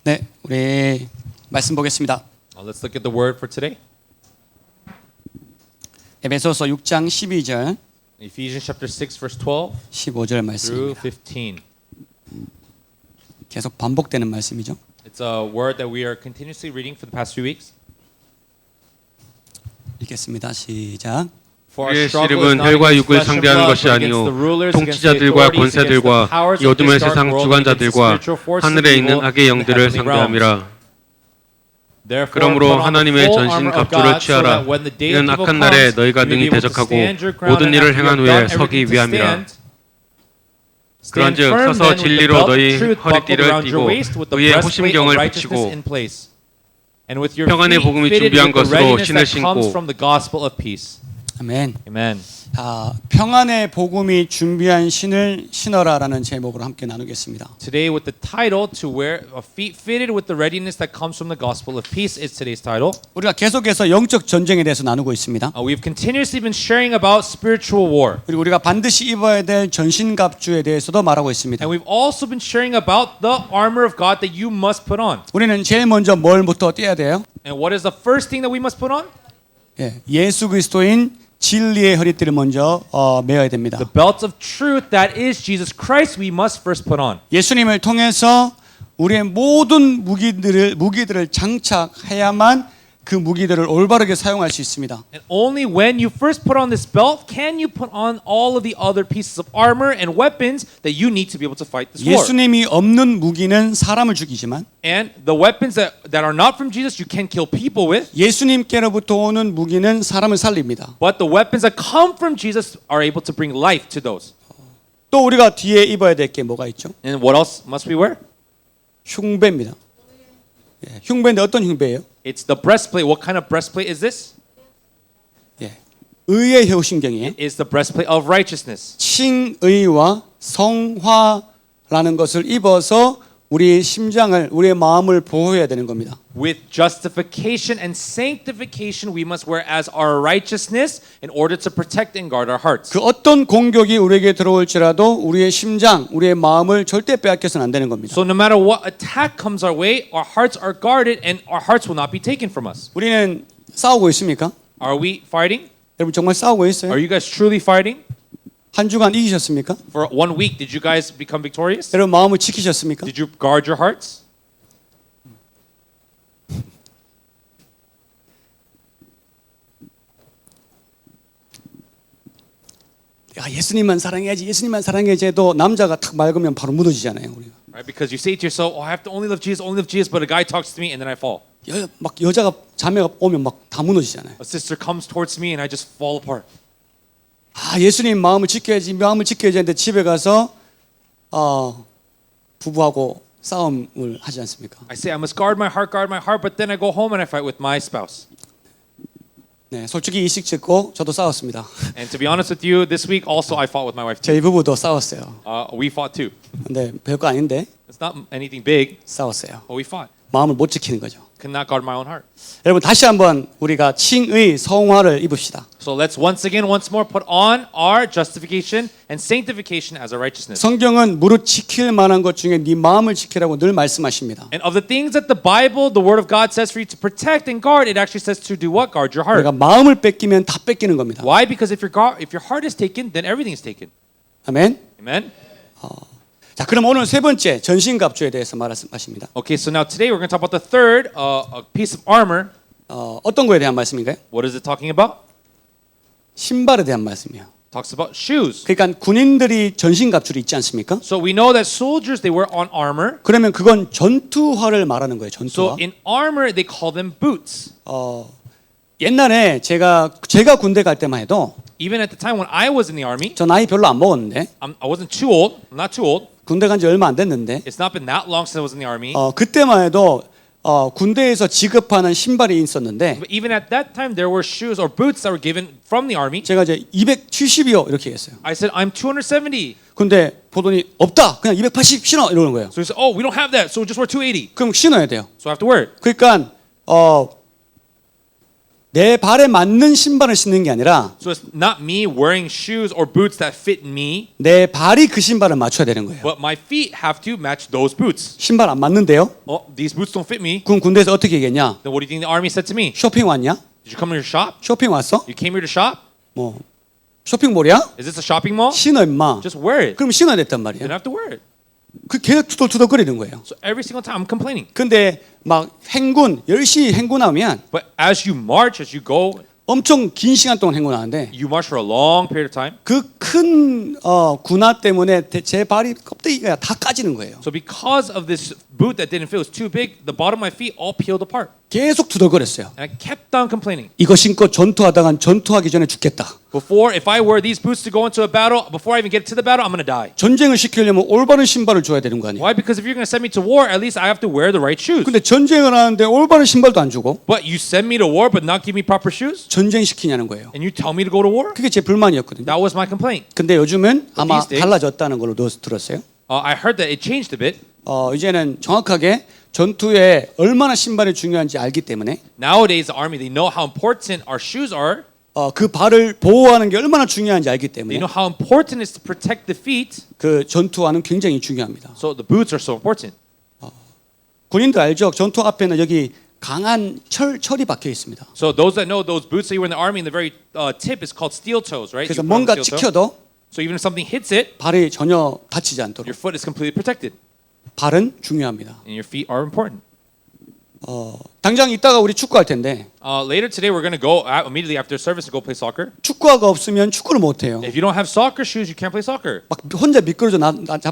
네, 우리 말씀 보겠습니다. Let's look at the word for today. 에베소서 6장 12절, Ephesians chapter 6 verse 12 15절 through 말씀입니다. 15. 계속 반복되는 말씀이죠. It's a word that we are continuously reading for the past few weeks. 읽겠습니다. 시작. 우리의 씨름은 혈과 육을 상대하는 것이 아니요 통치자들과 권세들과 이 어둠의 세상 주관자들과 하늘에 있는 악의 영들을 상대함이라. 그러므로 하나님의 전신 갑주를 취하라. 이는 악한 날에 너희가 능히 대적하고 모든 일을 행한 후에 서기 위함이라. 그런즉 서서 진리로 너희 허리띠를 띠고 의의 호심경을 붙이고 평안의 복음이 준비한 것으로 신을 신고. 아멘. Amen. 평안의 복음이 준비한 신을 신어라라는 제목으로 함께 나누겠습니다. Today with the title to wear feet fitted with the readiness that comes from the gospel of peace is today's title. 우리가 계속해서 영적 전쟁에 대해서 나누고 있습니다. We've continuously been sharing about spiritual war. 그리고 우리가 반드시 입어야 될 전신갑주에 대해서도 말하고 있습니다. And we've also been sharing about the armor of God that you must put on. 우리는 제일 먼저 뭘부터 떼야 돼요? And what is the first thing that we must put on? 예수 그리스도인 진리의 허리띠를 먼저 메어야 됩니다. The belt of truth that is Jesus Christ we must first put on. 예수님을 통해서 우리의 모든 무기들을 장착해야만 그 무기들을 올바르게 사용할 수 있습니다. And only when you first put on this belt can you put on all of the other pieces of armor and weapons that you need to be able to fight this war. 예수님이 없는 무기는 사람을 죽이지만 And the weapons that are not from Jesus you can kill people with. 예수님께로부터 오는 무기는 사람을 살립니다. But the weapons that come from Jesus are able to bring life to those. 또 우리가 뒤에 입어야 될 게 뭐가 있죠? And what else must we wear? 흉배입니다. 흉배인데 어떤 흉배예요? It's the breastplate. What kind of breastplate is this? 의의 효신경이에요. It is the breastplate of righteousness. 칭의와 성화라는 것을 입어서 우리의 심장을, 우리의 마음을 보호해야 되는 겁니다. With justification and sanctification we must wear as our righteousness in order to protect and guard our hearts. 그 어떤 공격이 우리에게 들어올지라도 우리의 심장, 우리의 마음을 절대 빼앗겨서는 안 되는 겁니다. So no matter what attack comes our way, our hearts are guarded and our hearts will not be taken from us. 우리는 싸우고 있습니까? Are we fighting? 여러분 정말 싸우고 있어요? Are you guys truly fighting? 한 주간 이기셨습니까? For 1 week, did you guys become victorious? 여러분 마음을 지키셨습니까? Did you guard your hearts? 예수님만 사랑해야지, 예수님만 사랑해야지 해도 남자가 탁 맑으면 바로 무너지잖아요. 우리가. Right? Because you say to yourself, "Oh, I have to only love Jesus," but a guy talks to me and then I fall. 막 여자가 자매가 오면 막 다 무너지잖아요. A sister comes towards me and I just fall apart. 예수님 마음을 지켜야지 했는데 집에 가서 부부하고 싸움을 하지 않습니까? I say I must guard my heart, but then I go home and I fight with my spouse. 네, 솔직히 이식 짓고 저도 싸웠습니다. And to be honest with you, this week also I fought with my wife too. 저희 부부도 싸웠어요. We fought too. 근데 별거 아닌데 It's not anything big, 싸웠어요. but we fought. 마음을 못 지키는 거죠. Could not guard my own heart. 여러분 다시 한번 우리가 칭의 성화를 입읍시다. So let's once more put on our justification and sanctification as our righteousness. 성경은 무릇 지킬 만한 것 중에 네 마음을 지키라고 늘 말씀하십니다. And of the things that the Bible, the Word of God says for you to protect and guard, it actually says to do what? Guard your heart. 우리가 마음을 뺏기면 다 뺏기는 겁니다. Why? Because if your heart is taken, then everything is taken. 아멘. Amen. 자, 그럼 오늘 세 번째 전신갑주에 대해서 말씀하십니다. Okay, so now today we're going to talk about the third piece of armor. 어떤 거에 대한 말씀인가요? What is it talking about? 신발에 대한 말씀이에요. Talks about shoes. 그러니까 군인들이 전신갑주를 입지 않습니까? So we know that soldiers they wear on armor. 그러면 그건 전투화를 말하는 거예요. So 전투화. in armor they call them boots. 옛날에 제가 군대 갈 때만 해도 Even at the time when I was in the army, 저 나이 별로 안 먹었는데 I wasn't too old. I'm not too old. 군대 간 지 얼마 안 됐는데 It's not been that long since I was in the army. 그때만 해도 군대에서 지급하는 신발이 있었는데 But even at that time, there were shoes or boots that were given from the army. 제가 이제 270이요 이렇게 했어요. I said, I'm 270. 근데 보더니 없다. 그냥 280 신어 이러는 거예요. So he said, oh, we don't have that, so just wear 280. 그럼 신어야 돼요. So I have to wear it. 그러니까 내 발에 맞는 신발을 신는 게 아니라 So it's not me wearing shoes or boots that fit me, 내 발이 그 신발을 맞춰야 되는 거예요. but my feet have to match those boots. 신발 안 맞는데요? Oh, these boots don't fit me. 그럼 군대에서 어떻게 얘기했냐? Then what do you think the army said to me? 쇼핑 왔냐? Did you come here to shop? 쇼핑 왔어? You came here to shop? 뭐 쇼핑몰이야? Is this a shopping mall? 신어 임마. Just wear it. 그럼 신어야 됐단 You 말이야. don't have to wear it. 그 계속 투덜투덜거리는 거예요. So every single time I'm complaining. 근데 막 행군 열심히 행군하면 But as you march, as you go, 엄청 긴 시간 동안 행군하는데 you march for a long period of time. 그 큰 군화 때문에 제 발이 껍데기가 다 까지는 거예요. So because of this boot that didn't fit, it was too big, the bottom of my feet all peeled apart. 계속 투덜거렸어요. And I kept on complaining. 이거 신고 전투하다간 전투하기 전에 죽겠다. Before, if I wear these boots to go into a battle, before I even get to the battle, I'm going to die. 전쟁을 시키려면 올바른 신발을 줘야 되는 거 아니에요. Why? Because if you're going to send me to war, at least I have to wear the right shoes. 근데 전쟁을 하는데 올바른 신발도 안 주고 But you send me to war but not give me proper shoes? 전쟁 시키냐는 거예요. And you tell me to go to war? 그게 제 불만이었거든요. That was my complaint. 근데 요즘은 아마 these days- 달라졌다는 걸로 들었어요. I heard that it changed a bit. 이제는 정확하게 전투에 얼마나 신발이 중요한지 알기 때문에 Nowadays, the army, they know how important our shoes are. 그 발을 보호하는 게 얼마나 중요한지 알기 They 때문에 know how important it is to protect the feet. 그 전투화는 굉장히 중요합니다. So the boots are so important. 군인들 알죠? 전투 앞에는 여기 강한 철이 박혀 있습니다. So those that know those boots that you wear in the army, in the very tip is called steel toes, right? 그래서 You put on 뭔가 steel toe. 찍혀도 So even if something hits it, 발이 전혀 다치지 않도록 your foot is completely protected. 발은 중요합니다. And your feet are important. 당장 이따가 우리 축구할 텐데 Later today, we're going to go out immediately after service to go play soccer. 축구화가 없으면 축구를 못 해요. If you don't have soccer shoes, you can't play soccer. 막 혼자 미끄러져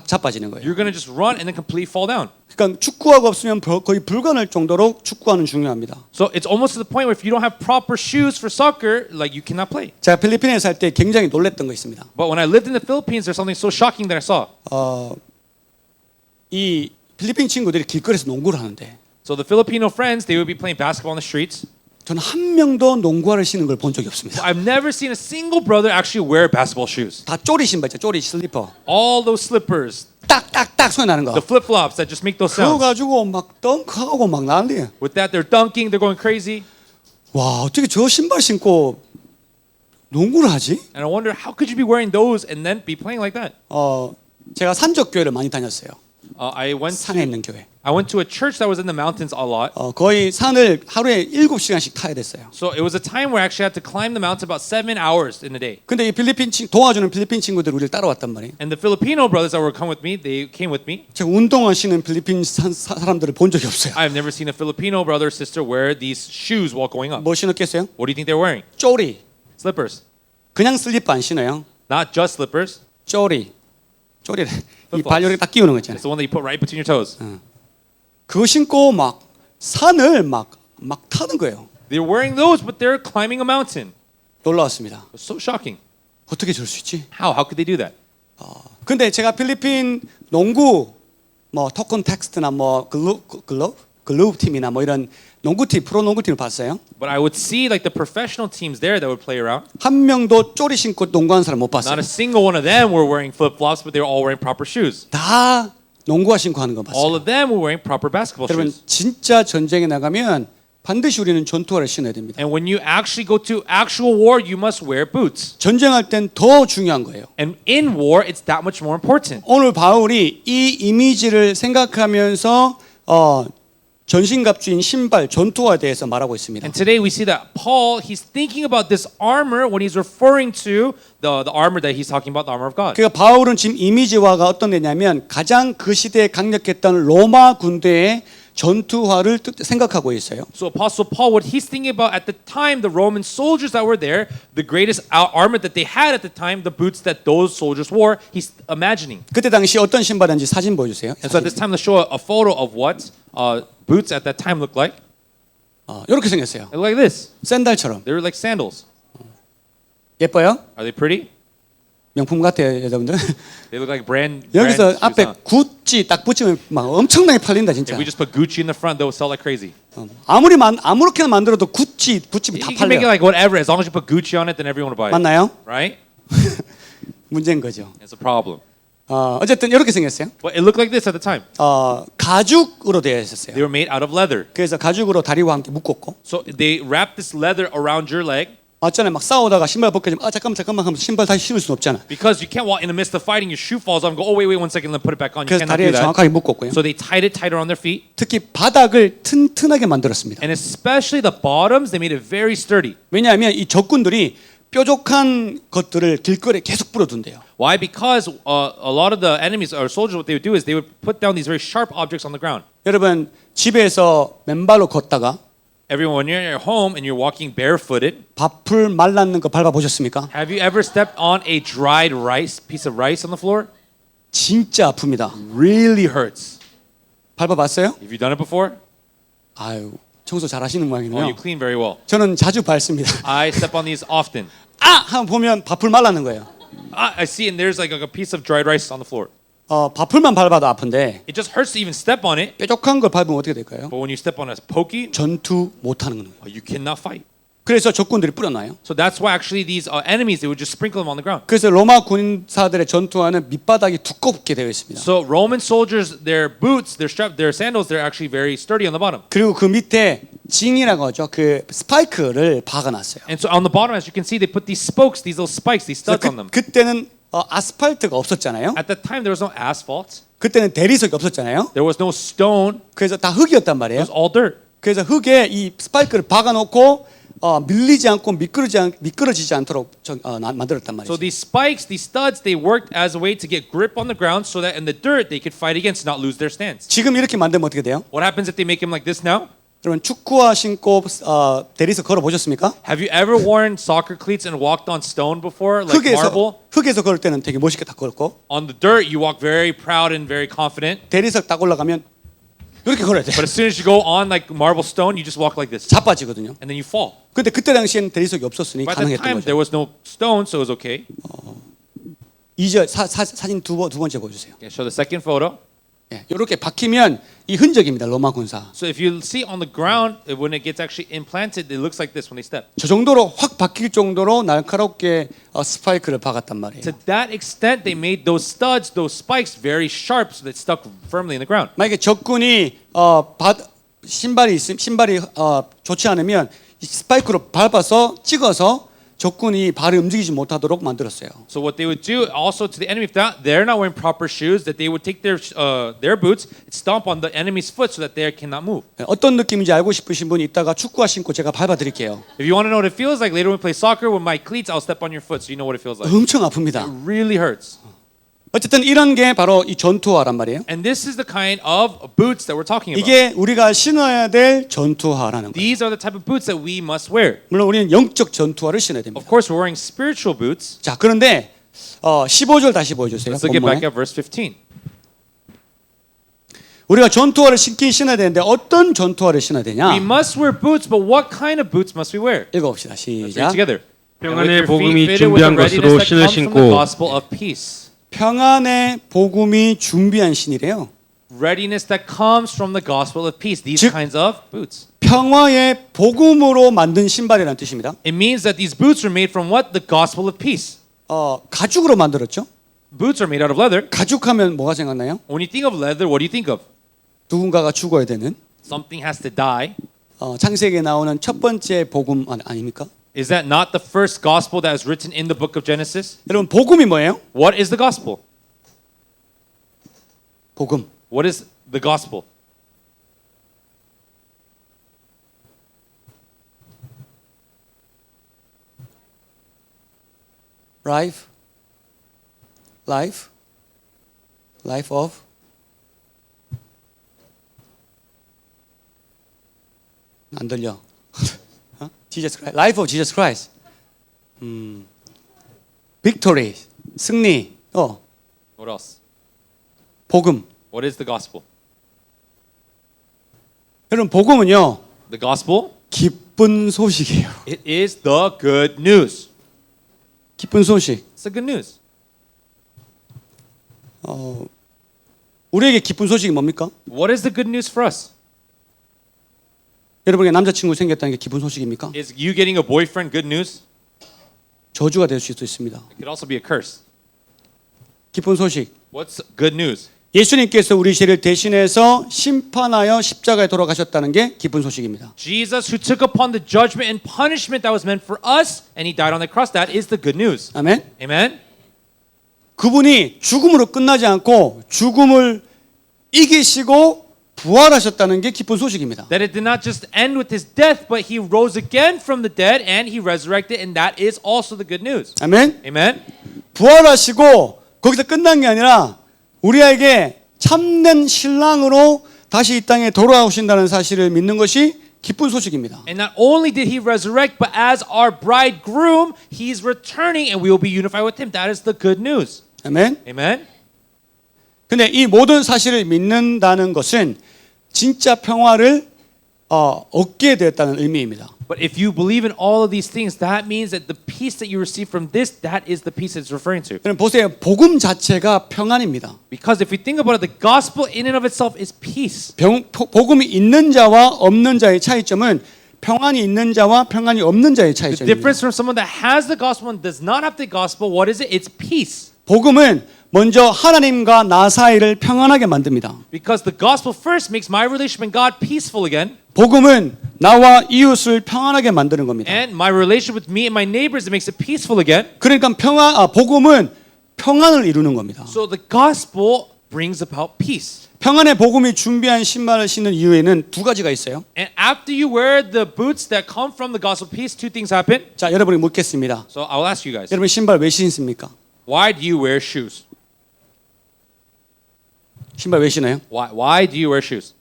자빠지는 거예요. You're going to just run and then completely fall down. 그러니까 축구화가 없으면 거의 불가능할 정도로 축구화는 중요합니다. So it's almost to the point where if you don't have proper shoes for soccer, like you cannot play. 제가 필리핀에 살 때 굉장히 놀랬던 거 있습니다. But when I lived in the Philippines, there's something so shocking that I saw. 이 필리핀 친구들이 길거리에서 농구를 하는데 So the Filipino friends, they would be playing basketball on the streets. 저는 한 명도 농구화를 신는 걸 본 적이 없습니다. I've never seen a single brother actually wear basketball shoes. 다 쪼리 신발 있죠. 쪼리 슬리퍼. All those slippers, 딱딱딱 소리 나는 거. the flip-flops that just make those 그거 sounds. 가지고 막 덩크하고 막 난리야. With that, they're dunking, they're going crazy. 와 어떻게 저 신발 신고 농구를 하지? And I wonder, how could you be wearing those and then be playing like that? 제가 산적 교회를 많이 다녔어요. I went 산에 있는 교회. to a church that was in the mountains a lot. 거의 산을 하루에 7시간씩 타야 됐어요. So it was a time where I actually had to climb the mountain about 7 hours in a day. 근데 이 도와주는 필리핀 친구들이 우리를 따라왔단 말이에요. And the Filipino brothers that were come with me, they came with me. 제가 운동하시는 필리핀 사람들을 본 적이 없어요. I've never seen a Filipino brother or sister wear these shoes while going up. 뭐 신었겠어요? What do you think they're wearing? 쪼리. Slippers. 그냥 슬리퍼 안 신어요. Not just slippers. 쪼리. 쪼리를 이 발요리 딱 끼우는 거 It's 있잖아요. the one that you put right between your toes. 그거 신고 막 산을 막 타는 거예요. They're wearing those, but they're climbing a mountain. 놀라웠습니다. It's so shocking. 어떻게 저럴 수 있지? How could they do that? 근데 제가 필리핀 농구 뭐 토컨텍스트나 뭐 글로브 팀이나 뭐 이런 농구팀 프로 농구팀을 봤어요. But I would see like the professional teams there that would play around. 한 명도 쪼리 신고 농구하는 사람 못 봤어요. Not a single one of them were wearing flip-flops, but they were all wearing proper shoes. 다 농구화 신고 하는 거 All 봤어요. of them were wearing proper basketball 여러분 shoes. 진짜 전쟁에 나가면 반드시 우리는 전투화를 신어야 됩니다. And when you actually go to actual war, you must wear boots. 전쟁할 땐 더 중요한 거예요. And in war, it's that much more important. 오늘 바울이 이 이미지를 생각하면서 전신갑주인 신발 전투화에 대해서 말하고 있습니다. And today we see that Paul, he's thinking about this armor when he's referring to the armor that he's talking about, the armor of God. 그러니까 바울은 지금 이미지화가 어떤 데냐면 가장 그 시대에 강력했던 로마 군대의 전투화를 생각하고 있어요. So Apostle Paul, what he's thinking about at the time, the Roman soldiers that were there, the greatest armor that they had at the time, the boots that those soldiers wore, he's imagining. 그때 당시 어떤 신발인지 사진 보여주세요. And so at this time, let's show a photo of what boots at that time looked like. 이렇게 생겼어요. They look like this. 샌들처럼. They were like sandals. 예뻐요? Are they pretty? 명품 같아요, 여러분들. They look like brand 여기서 shoes, 앞에 huh? 구찌 딱 붙이면 막 엄청나게 팔린다 진짜. If we just put Gucci in the front, they will sell like crazy. 아무렇게나 만들어도 구찌 붙이면 다 You can make it 팔려. like whatever. As long as you put Gucci on it, then everyone will buy it. 맞나요? Right? 문제인 거죠. It's a problem. 어쨌든 이렇게 생겼어요. But it looked like this at the time. 가죽으로 되어 있었어요. They were made out of leather. 그래서 가죽으로 다리와 함께 묶었고 So they wrapped this leather around your leg 맞잖아요. 막 싸우다가 신발 벗겨지면 잠깐만 하면서 신발 다시 신을 수는 없잖아. because you can't walk in the midst of fighting. Your shoe falls off and go, oh wait, 1 second, let me put it back on. You 그래서 cannot 다리에 do that. 정확하게 묶었고요. So they tied it tighter on their feet, 특히 바닥을 튼튼하게 만들었습니다. and especially the bottoms, they made it very sturdy. 왜냐하면 이 적군들이 뾰족한 것들을 길거리에 계속 뿌려둔대요. Why? Because a lot of the enemies or soldiers, what they would do is they would put down these very sharp objects on the ground. 여러분 집에서 맨발로 걷다가 Everyone, when you're in your home and you're walking barefooted, 밥풀 말랐는 거 밟아 보셨습니까? have you ever stepped on a dried rice, piece of rice on the floor? 진짜 아픕니다. Really hurts. 밟아봤어요? Have you done it before? 아유 청소 잘하시는 Oh, 모양이네요. you clean very well. 저는 자주 밟습니다. I step on these often. 하면 보면 밥풀 말랐는 거예요. I see, and there's like a piece of dried rice on the floor. 밥풀만 밟아도 아픈데 It just hurts to even step on it. 뾰족한 걸 밟으면 어떻게 될까요? But when you step on a pokey, 전투 못하는 거예요. you cannot fight. 그래서 적군들이 뿌려놔요. So that's why actually these enemies, they would just sprinkle them on the ground. 그래서 로마 군사들의 전투화는 밑바닥이 두껍게 되어 있습니다. So Roman soldiers, their boots, their sandals, they're actually very sturdy on the bottom. 그리고 그 밑에 징이라고 하죠. 그 스파이크를 박아놨어요. And so on the bottom, as you can see, they put these spokes, these little spikes, these studs on them. 그때는 아스팔트가 없었잖아요. At that time, there was no asphalt. 그때는 대리석이 없었잖아요. There was no stone. 그래서 다 흙이었단 It 말이에요. was all dirt. 그래서 흙에 이 스파이크를 박아놓고 밀리지 않고 미끄러지지 않도록 만들었단 말이죠. So these spikes, these studs, they worked as a way to get grip on the ground so that in the dirt they could fight against, not lose their stance. 지금 이렇게 만들면 어떻게 돼요? What happens if they make him like this now? 여러분 축구화 신고 대리석 걸어 보셨습니까? Have you ever worn soccer cleats and walked on stone before, like marble? 흙에서 걸을 때는 되게 멋있게 딱 걸었고 On the dirt, you walk very proud and very confident. 대리석 딱 올라가면 이렇게 걸어야 돼. But as soon as you go on like marble stone, you just walk like this, 자빠지거든요. and then you fall. 근데 그때 당시에는 대리석이 없었으니 But at that 가능했던 time, 거죠. there was no stone, so it was okay. 사진 두 번째 보여주세요. Okay, show the second photo. 예, 이렇게 박히면 이 흔적입니다. 로마 군사. So if you see on the ground, when it gets actually implanted, it looks like this when they step. 저 정도로 확 박힐 정도로 날카롭게 스파이크를 박았단 말이에요. To that extent, they made those studs, those spikes, very sharp, so that stuck firmly in the ground. 만약에 적군이 신발이 좋지 않으면 이 스파이크로 밟아서 찍어서 적군이 발을 움직이지 못하도록 만들었어요. So what they would do also to the enemy, if they're not wearing proper shoes, that they would take their boots, stomp on the enemy's foot so that they cannot move. 어떤 느낌인지 알고 싶으신 분이 이따가 축구화 신고 제가 밟아드릴게요. If you want to know what it feels like later when we play soccer, with my cleats, I'll step on your foot so you know what it feels like. 엄청 아픕니다. It really hurts. 어쨌든 이런 게 바로 이 전투화란 말이에요. And this is the kind of boots that we're talking about. 이게 우리가 신어야 될 전투화라는 거예요. These are the type of boots that we must wear. 물론 우리는 영적 전투화를 신어야 됩니다. Of course, we're wearing spiritual boots. 자, 그런데 15절 다시 보여주세요. Let's look it back 본문에. at verse 15. 우리가 전투화를 신긴 신어야 되는데 어떤 전투화를 신어야 되냐? We must wear boots, but what kind of boots must we wear? 읽어봅시다. Let's read 시작. together. 평안의 And with your feet 복음이 fitted with 준비한 the 것으로 readiness that 신을 comes from the 신고 gospel of peace. 평안의 복음이 준비한 신이래요. Readiness that comes from the gospel of peace. These 즉- kinds of boots. 평화의 복음으로 만든 신발이라는 뜻입니다. It means that these boots are made from what? The gospel of peace. 가죽으로 만들었죠. Boots are made out of leather. 가죽하면 뭐가 생각나요? When you think of leather, what do you think of? 누군가가 죽어야 되는 Something has to die. 창세기에 나오는 첫 번째 복음 아닙니까? Is that not the first gospel that is written in the book of Genesis? 여러분 복음이 뭐예요? What is the gospel? 복음. What is the gospel? Life of 안 들려. Jesus Christ. Life of Jesus Christ. Victory. 승리. What else? 복음. What is the gospel? 여러분 복음은요. The gospel, 기쁜 소식이에요. it is the good news. 기쁜 소식. It's the good news. 우리에게 기쁜 소식이 뭡니까? What is the good news for us? 여러분에게 남자친구 생겼다는 게 기쁜 소식입니까? Is you getting a boyfriend good news? 저주가 될 수도 있습니다. It could also be a curse. 기쁜 소식. What's good news? 예수님께서 우리 죄를 대신해서 심판하여 십자가에 돌아가셨다는 게 기쁜 소식입니다. Jesus, who took upon the judgment and punishment that was meant for us, and he died on the cross. That is the good news. 아멘. Amen. 그분이 죽음으로 끝나지 않고 죽음을 이기시고 부활하셨다는 게 기쁜 소식입니다. That it did not just end with his death, but he rose again from the dead and he resurrected, and that is also the good news. 아멘. Amen. 부활하시고 거기서 끝난 게 아니라 우리에게 참된 신랑으로 다시 이 땅에 돌아오신다는 사실을 믿는 것이 기쁜 소식입니다. And not only did he resurrect, but as our bridegroom, he's returning and we will be unified with him. That is the good news. 아멘. Amen. 근데 이 모든 사실을 믿는다는 것은 진짜 평화를 얻게 되었다는 의미입니다. But if you believe in all of these things, that means that the peace that you receive from this, that is the peace it's referring to. 여러분 보세요. 복음 자체가 평안입니다. Because if we think about it, the gospel in and of itself is peace. 복음이 있는 자와 없는 자의 차이점은 평안이 있는 자와 평안이 없는 자의 The 차이점입니다. difference from someone that has the gospel and does not have the gospel, what is it? It's peace. 복음은 먼저 하나님과 나 사이를 평안하게 만듭니다. Because the gospel first makes my relationship with God peaceful again. 복음은 나와 이웃을 평안하게 만드는 겁니다. And my relationship with me and my neighbors, it makes it peaceful again. 그러니까 복음은 평안을 이루는 겁니다. So the gospel brings about peace. 평안의 복음이 준비한 신발을 신는 이유에는 두 가지가 있어요. And after you wear the boots that come from the gospel peace, two things happen. 자, 여러분이 묻겠습니다. So I will ask you guys, 여러분 신발 왜 신습니까? why do you wear shoes? 신발 왜 신어요? Why do you wear shoes?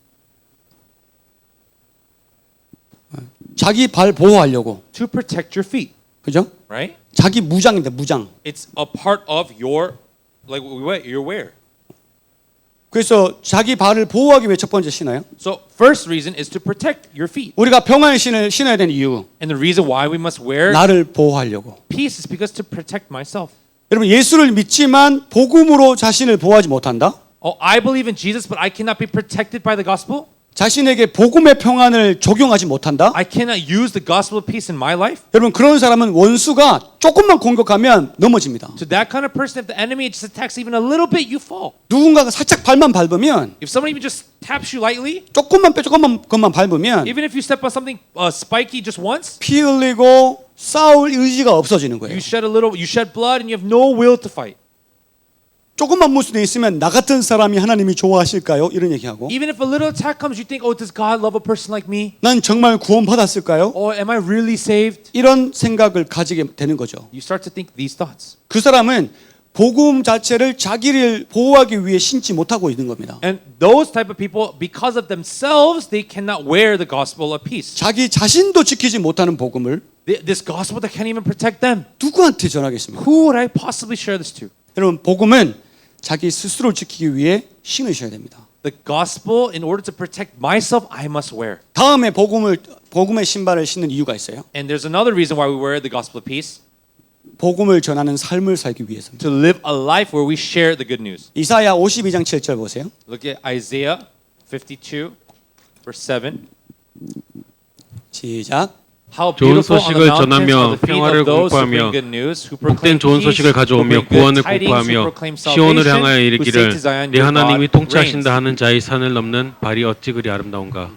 자기 발 보호하려고. To protect your feet, 그죠? right? 자기 무장인데 무장. It's a part of your, like your wear. 그래서 자기 발을 보호하기 위해 첫 번째 신어요. So first reason is to protect your feet. 우리가 평안의 신을 신어야 되는 이유. And the reason why we must wear 나를 보호하려고. peace is because to protect myself. 여러분 예수를 믿지만 복음으로 자신을 보호하지 못한다? Oh, I believe in Jesus, but I cannot be protected by the gospel. 자신에게 복음의 평안을 적용하지 못한다? I cannot use the gospel of peace in my life. 여러분 그런 사람은 원수가 조금만 공격하면 넘어집니다. To that kind of person, if the enemy just attacks even a little bit, you fall. 누군가가 살짝 발만 밟으면 If somebody even just taps you lightly, 조금만 것만 밟으면 even if you step on something spiky just once, 피 흘리고 싸울 의지가 없어지는 거예요. you shed blood, and you have no will to fight. 조금만 무수돼 있으면 나 같은 사람이 하나님이 좋아하실까요? 이런 얘기하고 Even if a little attack comes, you think, oh, does God love a person like me? 난 정말 구원받았을까요? Oh, am I really saved? 이런 생각을 가지게 되는 거죠. You start to think these thoughts. 그 사람은 복음 자체를 자기를 보호하기 위해 신지 못하고 있는 겁니다. And those type of people, because of themselves, they cannot wear the gospel of peace. 자기 자신도 지키지 못하는 복음을 This gospel that can't even protect them. 누구한테 전하겠습니까? Who would I possibly share this to? 여러분 복음은 자기 스스로를 지키기 위해 신으셔야 됩니다. The gospel, in order to protect myself, I must wear. 다음에 복음의 신발을 신는 이유가 있어요. And there's another reason why we wear the gospel of peace. 복음을 전하는 삶을 살기 위해서입니다. To live a life where we share the good news. 이사야 52장 7절 보세요. Look at Isaiah 52, verse 7. 시작. How 좋은 beautiful on 소식을 the mountains 전하며 are the feet 평화를 of those who bring 공포하며 good news, who 복된 proclaim 좋은 peace, 소식을 who 가져오며 bring good 구원을 tidings, who 공포하며 proclaim 시온을 salvation, 향하여 who say 이르기를 to Zion, 네 your 하나님이 God 통치하신다 reigns. 하는 자의 산을 넘는 발이 어찌 그리 아름다운가.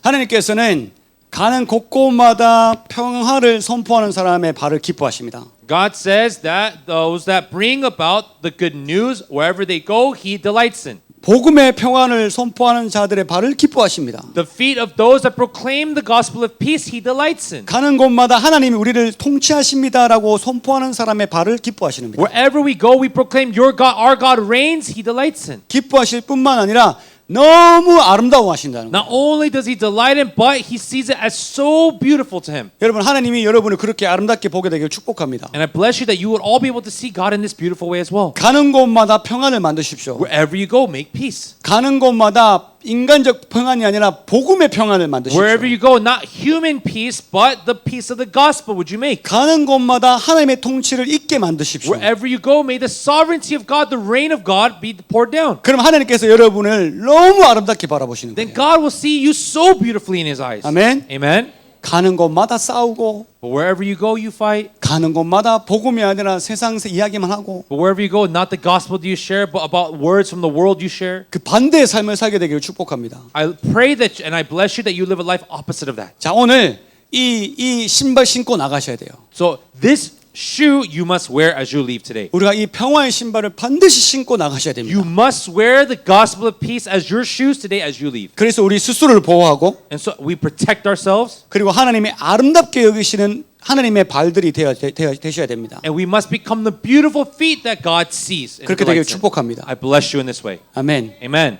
하나님께서는 가는 곳곳마다 평화를 선포하는 사람의 발을 기뻐하십니다. God says that those that bring about the good news, wherever they go, He delights in. 복음의 평안을 선포하는 자들의 발을 기뻐하십니다. The feet of those that proclaim the gospel of peace, He delights in. 가는 곳마다 하나님이 우리를 통치하십니다라고 선포하는 사람의 발을 기뻐하시는니다. Wherever we go, we proclaim your God, our God reigns, He delights in. 기뻐하실 뿐만 아니라 너무 아름다워하신다는 거예요. Not only does He delight in, but He sees it as so beautiful to Him. 여러분 하나님이 여러분을 그렇게 아름답게 보게 되길 축복합니다. And I bless you that you would all be able to see God in this beautiful way as well. 가는 곳마다 평안을 만드십시오. Wherever you go, make peace. 가는 곳마다 인간적 평안이 아니라 복음의 평안을 만드십시오. Wherever you go, not human peace, but the peace of the gospel would you make. 가는 곳마다 하나님의 통치를 있게 만드십시오. Wherever you go, may the sovereignty of God, the reign of God be poured down. 그럼 하나님께서 여러분을 너무 아름답게 바라보시는 Then 거예요. God will see you so beautifully in His eyes. 아멘. Amen. 가는 곳마다 싸우고 But wherever you go, you fight. 가는 곳마다 복음이 아니라 세상 이야기만 하고 But wherever you go, not the gospel do you share, but about words from the world you share. 그 반대의 삶을 살게 되기를 축복합니다. I pray that and I bless you that you live a life opposite of that. 자, 오늘 이 신발 신고 나가셔야 돼요. So this shoe you must wear as you leave today. 우리가 이 평화의 신발을 반드시 신고 나가셔야 됩니다. You must wear the gospel of peace as your shoes today as you leave. 그래서 우리 스스로를 보호하고 And so we protect ourselves. 그리고 하나님이 아름답게 여기시는 하나님의 발들이 되셔야 됩니다. And we must become the beautiful feet that God sees. And 그렇게 되길 delights in. 축복합니다. I bless you in this way. 아멘. Amen.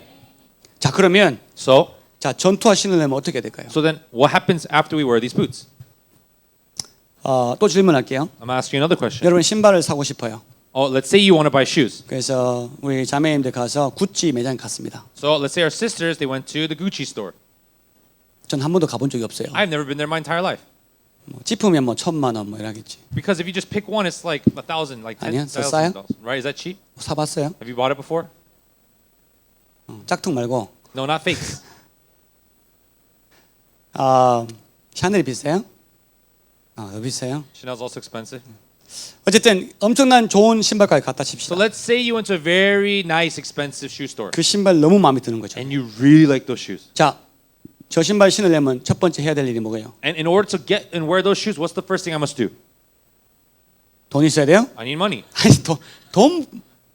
자, 그러면 So 전투화 신으려면 어떻게 될까요? then what happens after we wear these boots? 또 질문할게요. I'm asking you another question. 여러분 신발을 사고 싶어요. Let's say you want to buy shoes. 그래서 우리 자매님들 가서 구찌 매장 갔습니다. So let's say our sisters, they went to the Gucci store. 전 한 번도 가본 적이 없어요. I've never been there my entire life. 뭐 지프면 뭐 1,000만 원 뭐 이러겠지. Because if you just pick one, it's like 1,000, like 아니야, $10,000. 싸요? Right? Is that cheap? 사봤어요? Have you bought it before? 짝퉁 말고. No, not fakes. 샤넬이 비싸요? 더 비싸요? Chanel's also expensive. 어쨌든 엄청난 좋은 신발가게 갖다 So 칩시다. let's say you went to a very nice, expensive shoe store, 그 신발 너무 마음에 드는 거죠. and you really like those shoes. 자, 저 신발 신으려면 첫 번째 해야 될 일이 뭐예요? And in order to get and wear those shoes, what's the first thing I must do? 돈 있어야 돼요? I need money. 아니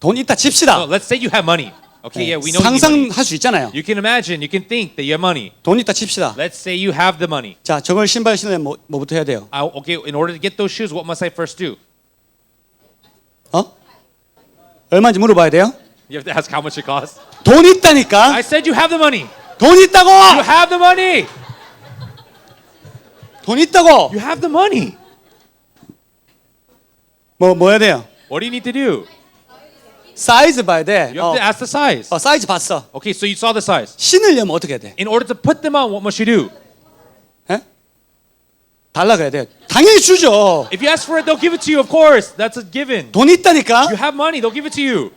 돈 있다 칩시다. So let's say you have money. Okay, yeah, we know you need money. 상상할 수 있잖아요. You can imagine, you can think that you have money. 돈 있다 칩시다. Let's say you have the money. 자, 저걸 신발 신으려면 뭐부터 해야 돼요? Okay, in order to get those shoes, what must I first do? 얼마인지 물어봐야 돼요? You have to ask how much it costs. 돈 있다니까. I said you have the money. 돈 있다고. You have the money. 돈 있다고. You have the money. 뭐 해야 돼요? What do you need to do? 사이즈 봐야 돼. You have to ask the size. 사이즈 봤어. Okay, so you saw the size. 신으려면 어떻게 해야 돼? In order to put them on, what must you do? 달라 그래야 돼. 당연히 주죠. If you ask for it, they'll give it to you, of course. That's a given. 돈 있다니까. You have money, they'll give it to you.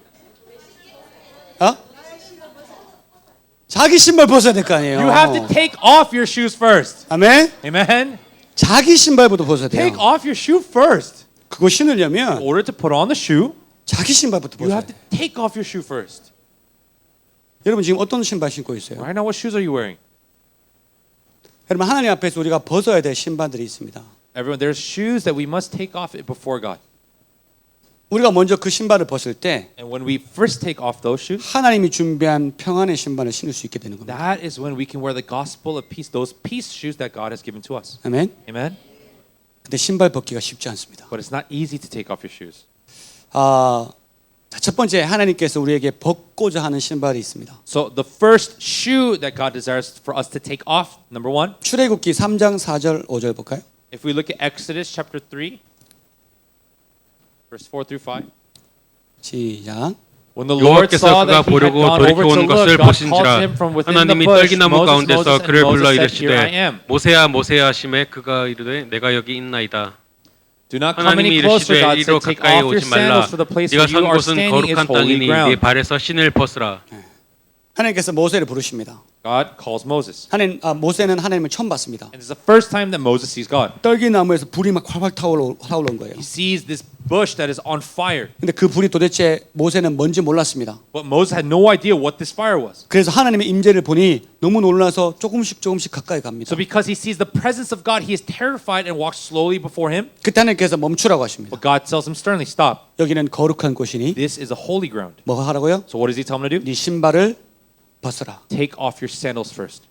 자기 신발 벗어야 될 거 아니에요. You have to take off your shoes first. 아멘. Amen? 자기 신발부터 벗어야 돼요. Take off your shoe first. 그거 In 신으려면 order to put on the shoe, 자기 신발부터 you 벗어야 have 돼요. to take off your shoe first. 여러분 지금 어떤 신발 신고 있어요? Right now, what shoes are you wearing? 여러분 하나님 앞에서 우리가 벗어야 될 신발들이 있습니다. Everyone, there's shoes that we must take off before God. 우리가 먼저 그 신발을 벗을 때 And when we first take off those shoes, 하나님이 준비한 평안의 신발을 신을 수 있게 되는 겁니다. that is when we can wear the gospel of peace, those peace shoes that God has given to us. 아멘. Amen? 근데 신발 벗기가 쉽지 않습니다. But it's not easy to take off your shoes. 첫 번째 하나님께서 우리에게 벗고자 하는 신발이 있습니다. So the first shoe that God desires for us to take off, number one, 출애굽기 3장 4절 5절 볼까요? if we look at Exodus chapter 3, verse 4 through 5. 시작. When the Lord 여호와께서 saw 그가 that he had 보려고 gone over to 돌이켜온 look, 것을 God called 보신지라 him from within the 하나님이 bush, 떨기나무 Moses, 가운데서 Moses, and 그를 불러 Moses said, Here I 이르시되 am. 모세야 모세야 하심에 그가 이르되 내가 여기 있나이다. Do not come 하나님이 any closer, 이르시되 God 이리로 said, take 가까이 off your 오지 말라. sandals, for the place 네가 where you 선 are 곳은 standing is 거룩한 holy 땅이니 네 ground. 발에서 신을 벗으라. 하나님께서 모세를 부르십니다. God calls Moses. 모세는 하나님을 처음 봤습니다. And it's the first time that Moses sees God. 떨기나무에서 불이 막 활활 타오른 거예요. He sees this bush that is on fire. 근데 그 불이 도대체 모세는 뭔지 몰랐습니다. But Moses had no idea what this fire was. 그래서 하나님의 임재를 보니 너무 놀라서 조금씩 가까이 갑니다. So because he sees the presence of God, he is terrified and walks slowly before him. 그때 하나님께서 멈추라고 하십니다. But God tells him sternly, stop. 여기는 거룩한 곳이니 This is a holy ground. 뭐 하라고요? So what does he tell him to do? 네 신발을 벗어라. Take off your sandals first.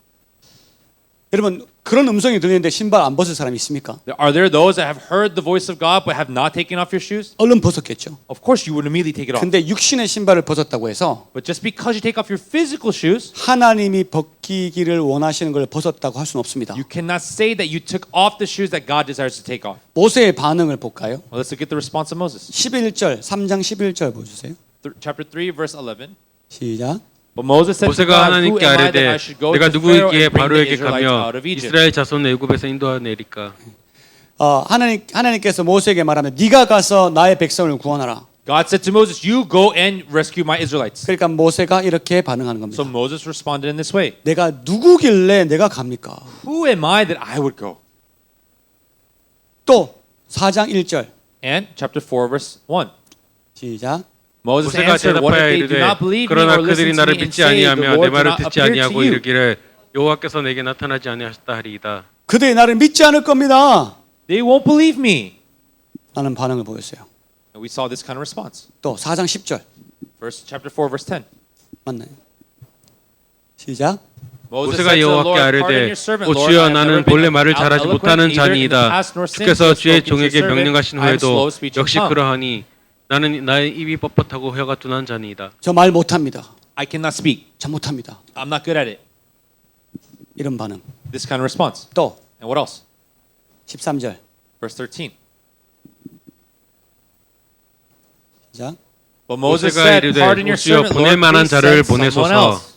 여러분 그런 음성이 들리는데 신발 안 벗을 사람이 있습니까? Are there those that have heard the voice of God but have not taken off your shoes? 얼른 벗었겠죠. Of course you would immediately take it off. 근데 육신의 신발을 벗었다고 해서 But just because you take off your physical shoes, 하나님이 벗기기를 원하시는 걸 벗었다고 할 수는 없습니다. you cannot say that you took off the shoes that God desires to take off. 모세의 반응을 볼까요? Well, let's look at the response of Moses. 11절 3장 11절 보여주세요. Chapter 3, verse 11. 시작. But Moses said to 모세가 God, Who 하나님께 am I that I 아뢰되 should go 내가 to Pharaoh 누구에게 and bring the 바로에게 Israelites 가며 out of Egypt? 이스라엘 자손을 애굽에서 인도하내리까. 하나님께서 모세에게 말하면 네가 가서 나의 백성을 구원하라. God said to Moses, You go and rescue my Israelites. 그러니까 모세가 이렇게 반응하는 겁니다. So Moses responded in this way. 내가 누구길래 내가 갑니까? Who am I that I would go? 또 4장 1절 And chapter 4 verse 1. 시작. Moses 모세가 answered, What 대답하여 if they do 이르되 not believe me 그러나 or 그들이 listen to 나를 me and 믿지 say, The 아니하며 내 Lord did 말을 not 듣지 appear to 아니하고 you? 이르기를 여호와께서 내게 나타나지 아니하셨다 하리이다. 그들이 나를 믿지 않을 겁니다. They won't believe me. 라는 반응을 보였어요. And we saw this kind of response. 또 4장 10절 Chapter 4 verse 10. 맞나요? 시작. Moses 모세가 said to the 여호와께 Lord, 아뢰되 Pardon your servant, 오 Lord, 주여 I have 나는 never 본래 been 말을 잘하지 eloquent 못하는 either in the 자니이다. past nor since 주께서 you have 주의 spoken to your 종에게 servant. 명령하신 I am slow 후에도 of speech and 역시 tongue. 그러하니 나는 나의 입이 뻣뻣하고 혀가 둔한 자니이다. 저 말 못합니다. I cannot speak. 잘 못합니다. I'm not good at it. 이런 반응. This kind of response. 또 And what else? 13절 Verse 13. 시작. But Moses 모세가 said, 이르되 Pardon your 오 주여 servant, 보낼 Lord, 만한 please 자를 send someone 보내소서. else.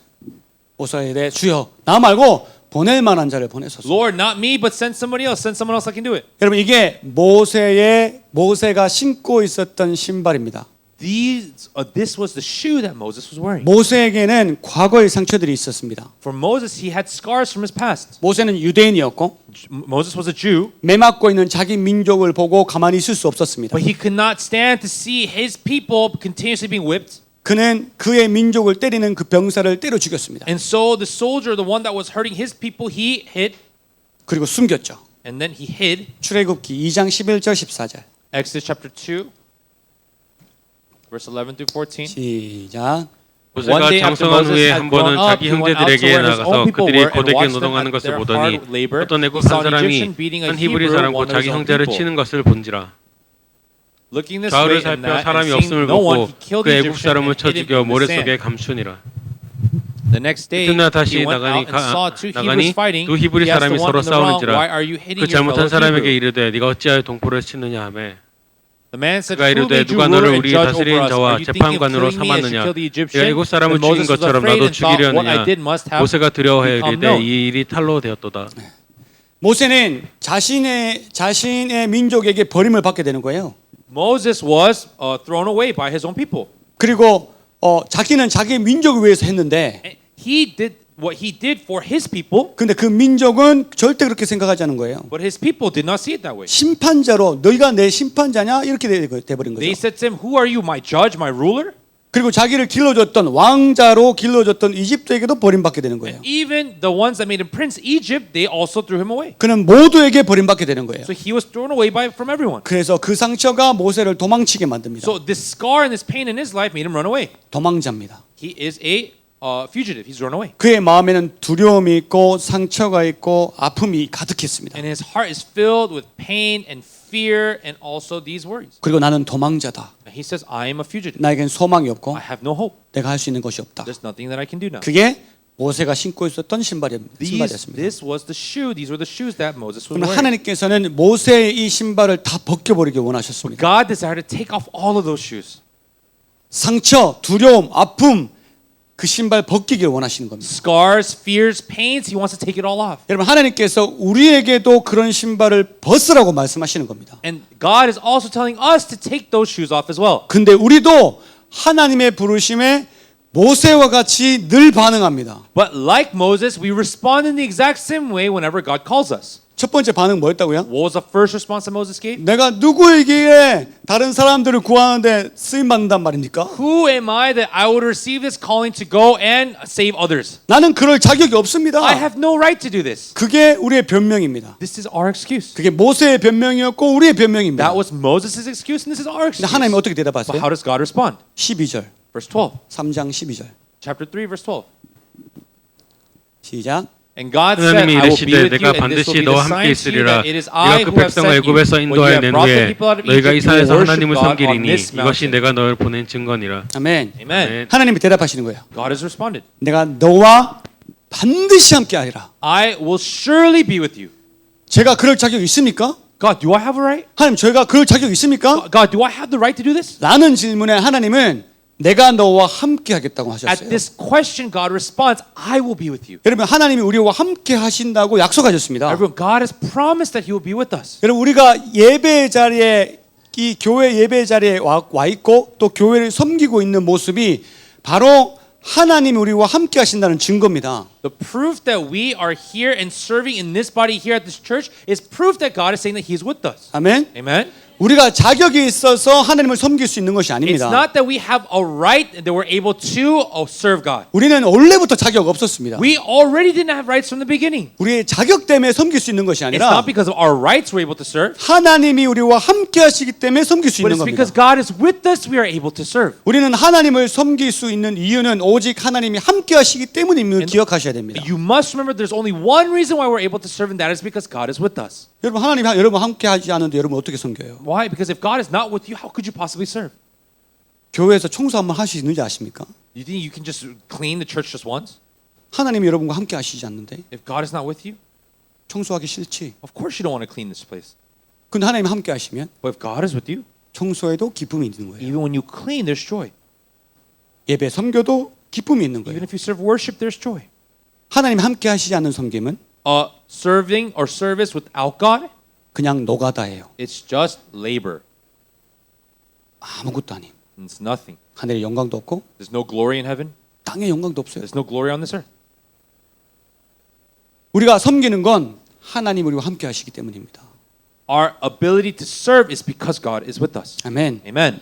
모세에 대해 주여 나 말고 보낼 만한 자를 보내소서. Lord, not me, but send somebody else. Send someone else that can do it. 여러분 이게 모세가 신고 있었던 신발입니다. This was the shoe that Moses was wearing. 모세에게는 과거의 상처들이 있었습니다. For Moses, he had scars from his past. 모세는 유대인이었고 Moses was a Jew, 매맞고 있는 자기 민족을 보고 가만히 있을 수 없었습니다. but he could not stand to see his people continuously being whipped. 그는 그의 민족을 때리는 그 병사를 때려 죽였습니다. And so the soldier, the one that was hurting his people, he hid, 그리고 숨겼죠. and then he hid. 출애굽기 2장 11절 14절 Exodus chapter 2, verse 11 through 14. 시작. 모세가 One day after 장성한 Moses 후에 had 한 grown 번은 up, 자기 he went out to 형제들에게 where his 나가서 own people 그들이 were and 고되게 watched them 노동하는 at 것을 their 보더니 hard labor. 어떤 애굽 He saw 한 an 사람이 Egyptian beating a 한 히브리 Hebrew, 사람 one 곧 of his 자기 own 형제를 people. 치는 것을 본지라. Looking this 좌우를 way and 살펴 that, and 사람이 seeing 없음을 no one, 보고 he killed 그 the 애굽 Egyptian 사람을 and 쳐 hid him 죽여 in the 모래 sand. 속에 감추니라. The next day, 이튿날 he 다시 went out and saw two Hebrews fighting. 두 히브리 He asked 사람이 the one 서로 in the wrong, 싸우는지라. Why are you hitting 그 your fellow 잘못한 사람에게 Hebrew? 이르되 네가 어찌하여 동포를 치느냐 하매 The man said, 그가 Who 이르되 made you 누가 ruler 너를 and 우리 judge 다스리는 over us? 자와 Are you thinking of 재판관으로 killing me as you 삼았느냐? killed the 내가 Egyptian? 애굽 사람을 Then 죽인 Moses was 것처럼 afraid 나도 and thought, What I 죽이려느냐? did must have 모세가 두려워하여 become 이르되 known. 이 일이 탈로 되었도다. 모세는 자신의 민족에게 버림을 받게 되는 거예요. Moses was thrown away by his own people. 그리고 자기는 자기 민족을 위해서 했는데 And he did what he did for his people, 근데 그 민족은 절대 그렇게 생각하지 않은 거예요. but his people did not see it that way. 심판자로 너희가 내 심판자냐 이렇게 돼버린 They 거죠. said to him, Who are you, my judge, my ruler? 그리고 자기를 길러줬던 왕자로 길러줬던 이집트에게도 버림받게 되는 거예요. Even the ones that made him prince Egypt, they also threw him away. 그는 모두에게 버림받게 되는 거예요. So he was thrown away from everyone. 그래서 그 상처가 모세를 도망치게 만듭니다. So this scar and this pain in his life made him run away. 도망자입니다. He is a fugitive. He's run away. 그의 마음에는 두려움이 있고 상처가 있고 아픔이 가득했습니다. And his heart is filled with pain and fear and also these worries. 그리고 나는 도망자다. And he says, I am a fugitive. 나에겐 소망이 없고 I have no hope. 내가 할 수 있는 것이 없다. There's nothing that I can do now. 그게 모세가 신고 있었던 신발이었습니다. This was the shoe. These were the shoes that Moses was 그러면 wearing. 하나님께서는 모세의 이 신발을 다 벗겨버리기 원하셨습니다. God desired to take off all of those shoes. 상처, 두려움, 아픔 그 신발 벗기길 원하시는 겁니다. Scars, fears, pains, he wants to take it all off. 여러분 하나님께서 우리에게도 그런 신발을 벗으라고 말씀하시는 겁니다. And God is also telling us to take those shoes off as well. 근데 우리도 하나님의 부르심에 모세와 같이 늘 반응합니다. But like Moses, we respond in the exact same way whenever God calls us. 첫 번째 반응 뭐였다고요? What was the first response that Moses gave? 내가 누구에게 다른 사람들을 구하는데 쓰임 받는단 말입니까? Who am I that I would receive this calling to go and save others? 나는 그럴 자격이 없습니다. I have no right to do this. 그게 우리의 변명입니다. This is our excuse. 그게 모세의 변명이었고 우리의 변명입니다. That was Moses' excuse and this is our 근데 excuse. 하나님이 어떻게 But 대답하세요? how does God respond? 12절, Verse 12. 3장 12절. Chapter 3, verse 12. 시작. And God said, 하나님이 I will be 이르시되 with you, 내가 and this will 반드시 be the 너와 sign 함께 to you 있으리라. that it is 네가 I 그 who have 백성을 sent you. 애굽에서 When you 인도하여 have 낸 brought the 후에 people out of 너희가 이 Egypt, you 산에서 will 하나님을 worship God on 섬기리니 this 이것이 mountain. 내가 너를 보낸 증거니라. 아멘. Amen. 하나님이 대답하시는 거예요. God has responded. 내가 너와 반드시 함께 하리라. I will surely be with you. 제가 그럴 자격 있습니까? God, do I have a right? 하나님, 저희가 그럴 자격 있습니까? God, do I have the right to do this? 라는 질문에 하나님은 내가 너와 함께 하겠다고 At 하셨어요. this question, God responds, I will be with you. 여러분 하나님이 우리와 함께 하신다고 약속하셨습니다. Everyone, God has promised that He will be with us. 여러분 우리가 예배 자리에 이 교회 예배 자리에 와 있고 또 교회를 섬기고 있는 모습이 바로 하나님이 우리와 함께 하신다는 증거입니다. The proof that we are here and serving in this body here at this church is proof that God is saying that He's with us. 아멘. Amen. 우리가 자격이 있어서 하나님을 섬길 수 있는 것이 It's 아닙니다. not that we have a right that we're able to serve God. 우리는 원래부터 자격 없었습니다. We already didn't have rights from the beginning. 우리의 자격 때문에 섬길 수 있는 것이 It's 아니라 not because of our rights we're able to serve, 하나님이 우리와 함께 하시기 때문에 섬길 수 but 있는 it's because 겁니다. God is with us we are able to serve. 우리는 하나님을 섬길 수 있는 이유는 오직 하나님이 함께 하시기 때문임을 기억하셔야 됩니다. You must remember there's only one reason why we're able to serve, and that is because God is with us. 여러분 하나님이 여러분 함께 하지 않은데 여러분 어떻게 섬겨요? Why? Because if God is not with you, how could you possibly serve? 교회에서 청소 한번 할 수 있는지 아십니까? You think you can just clean the church just once? 하나님이 여러분과 함께 하시지 않는데 If God is not with you, 청소하기 싫지. of course you don't want to clean this place. 근데 하나님이 함께 하시면 But if God is with you, 청소에도 기쁨이 있는 거예요. even when you clean, there's joy. 예배 섬겨도 기쁨이 있는 거예요. Even if you serve worship, there's joy. 하나님 함께 하시지 않는 섬김은 Serving or service without God, 그냥 노가다예요. it's just labor. 아무것도 아님. It's nothing. 하늘에 영광도 없고 There's no glory in heaven. 땅에 영광도 없어요. There's no glory on this earth. 우리가 섬기는 건 하나님 우리와 함께 하시기 때문입니다. Our ability to serve is because God is with us. 아멘. Amen.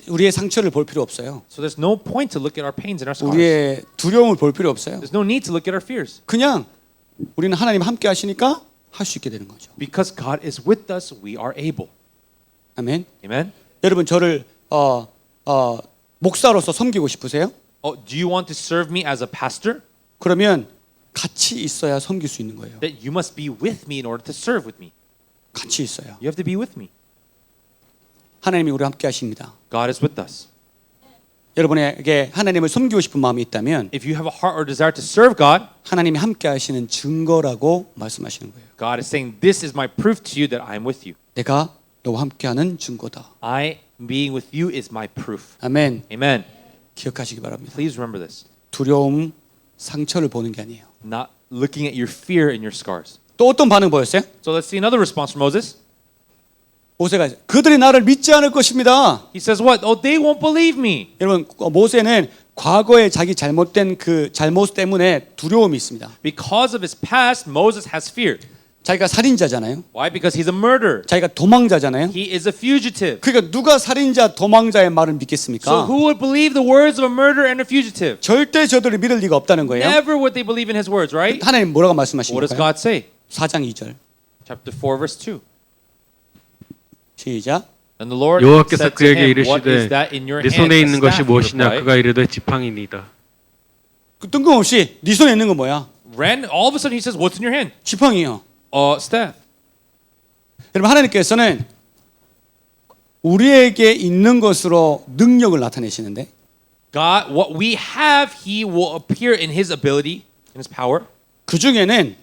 우리의 상처를 볼 필요 없어요. So there's no point to look at our pains and our scars. 우리의 두려움을 볼 필요 없어요. There's no need to look at our fears. 그냥 우리는 하나님 함께 하시니까 할 수 있게 되는 거죠. Because God is with us, we are able. 아멘. Amen. 여러분 저를 목사로서 섬기고 싶으세요? Do you want to serve me as a pastor? 그러면 같이 있어야 섬길 수 있는 거예요. That you must be with me in order to serve with me. 같이 있어요. You have to be with me. 하나님이 우리와 함께 하십니다. God is with us. 여러분에게 하나님을 섬기고 싶은 마음이 있다면 If you have a heart or desire to serve God, 하나님이 함께 하시는 증거라고 말씀하시는 거예요. God is saying, this is my proof to you that I am with you. 내가 너와 함께하는 증거다. I being with you is my proof. 아멘. Amen. 기억하시기 바랍니다. Please remember this. 두려움, 상처를 보는 게 아니에요. Not looking at your fear and your scars. 또 어떤 반응 보였어요? So let's see another response from Moses. 모세가 그들이 나를 믿지 않을 것입니다. He says what? Oh, they won't believe me. 여러분 모세는 과거에 자기 잘못된 그 잘못 때문에 두려움이 있습니다. Because of his past, Moses has fear. 자기가 살인자잖아요. Why? Because he's a murderer. 자기가 도망자잖아요. He is a fugitive. 그러니까 누가 살인자, 도망자의 말을 믿겠습니까? So who would believe the words of a murderer and a fugitive? 절대 저들을 믿을 리가 없다는 거예요. Never would they believe in his words, right? 하나님 뭐라고 What does 말씀하십니까? God say? 4장 2절 Chapter 4, verse 2. 시작. And the Lord 여호와께서 said to 그에게 him, What is 이르시되 that in your 네 hand? 손에 A 있는 것이 staff, he 무엇이냐 replied. 그가 이르되 지팡이니이다. 그 뜬금없이 네 손에 있는 건 뭐야? Ran, all of a sudden he says, What's in your hand? 지팡이요. Staff. 여러분 하나님께서는 우리에게 있는 것으로 능력을 나타내시는데 God, what we have, he will appear in his ability, in his power. 그 중에는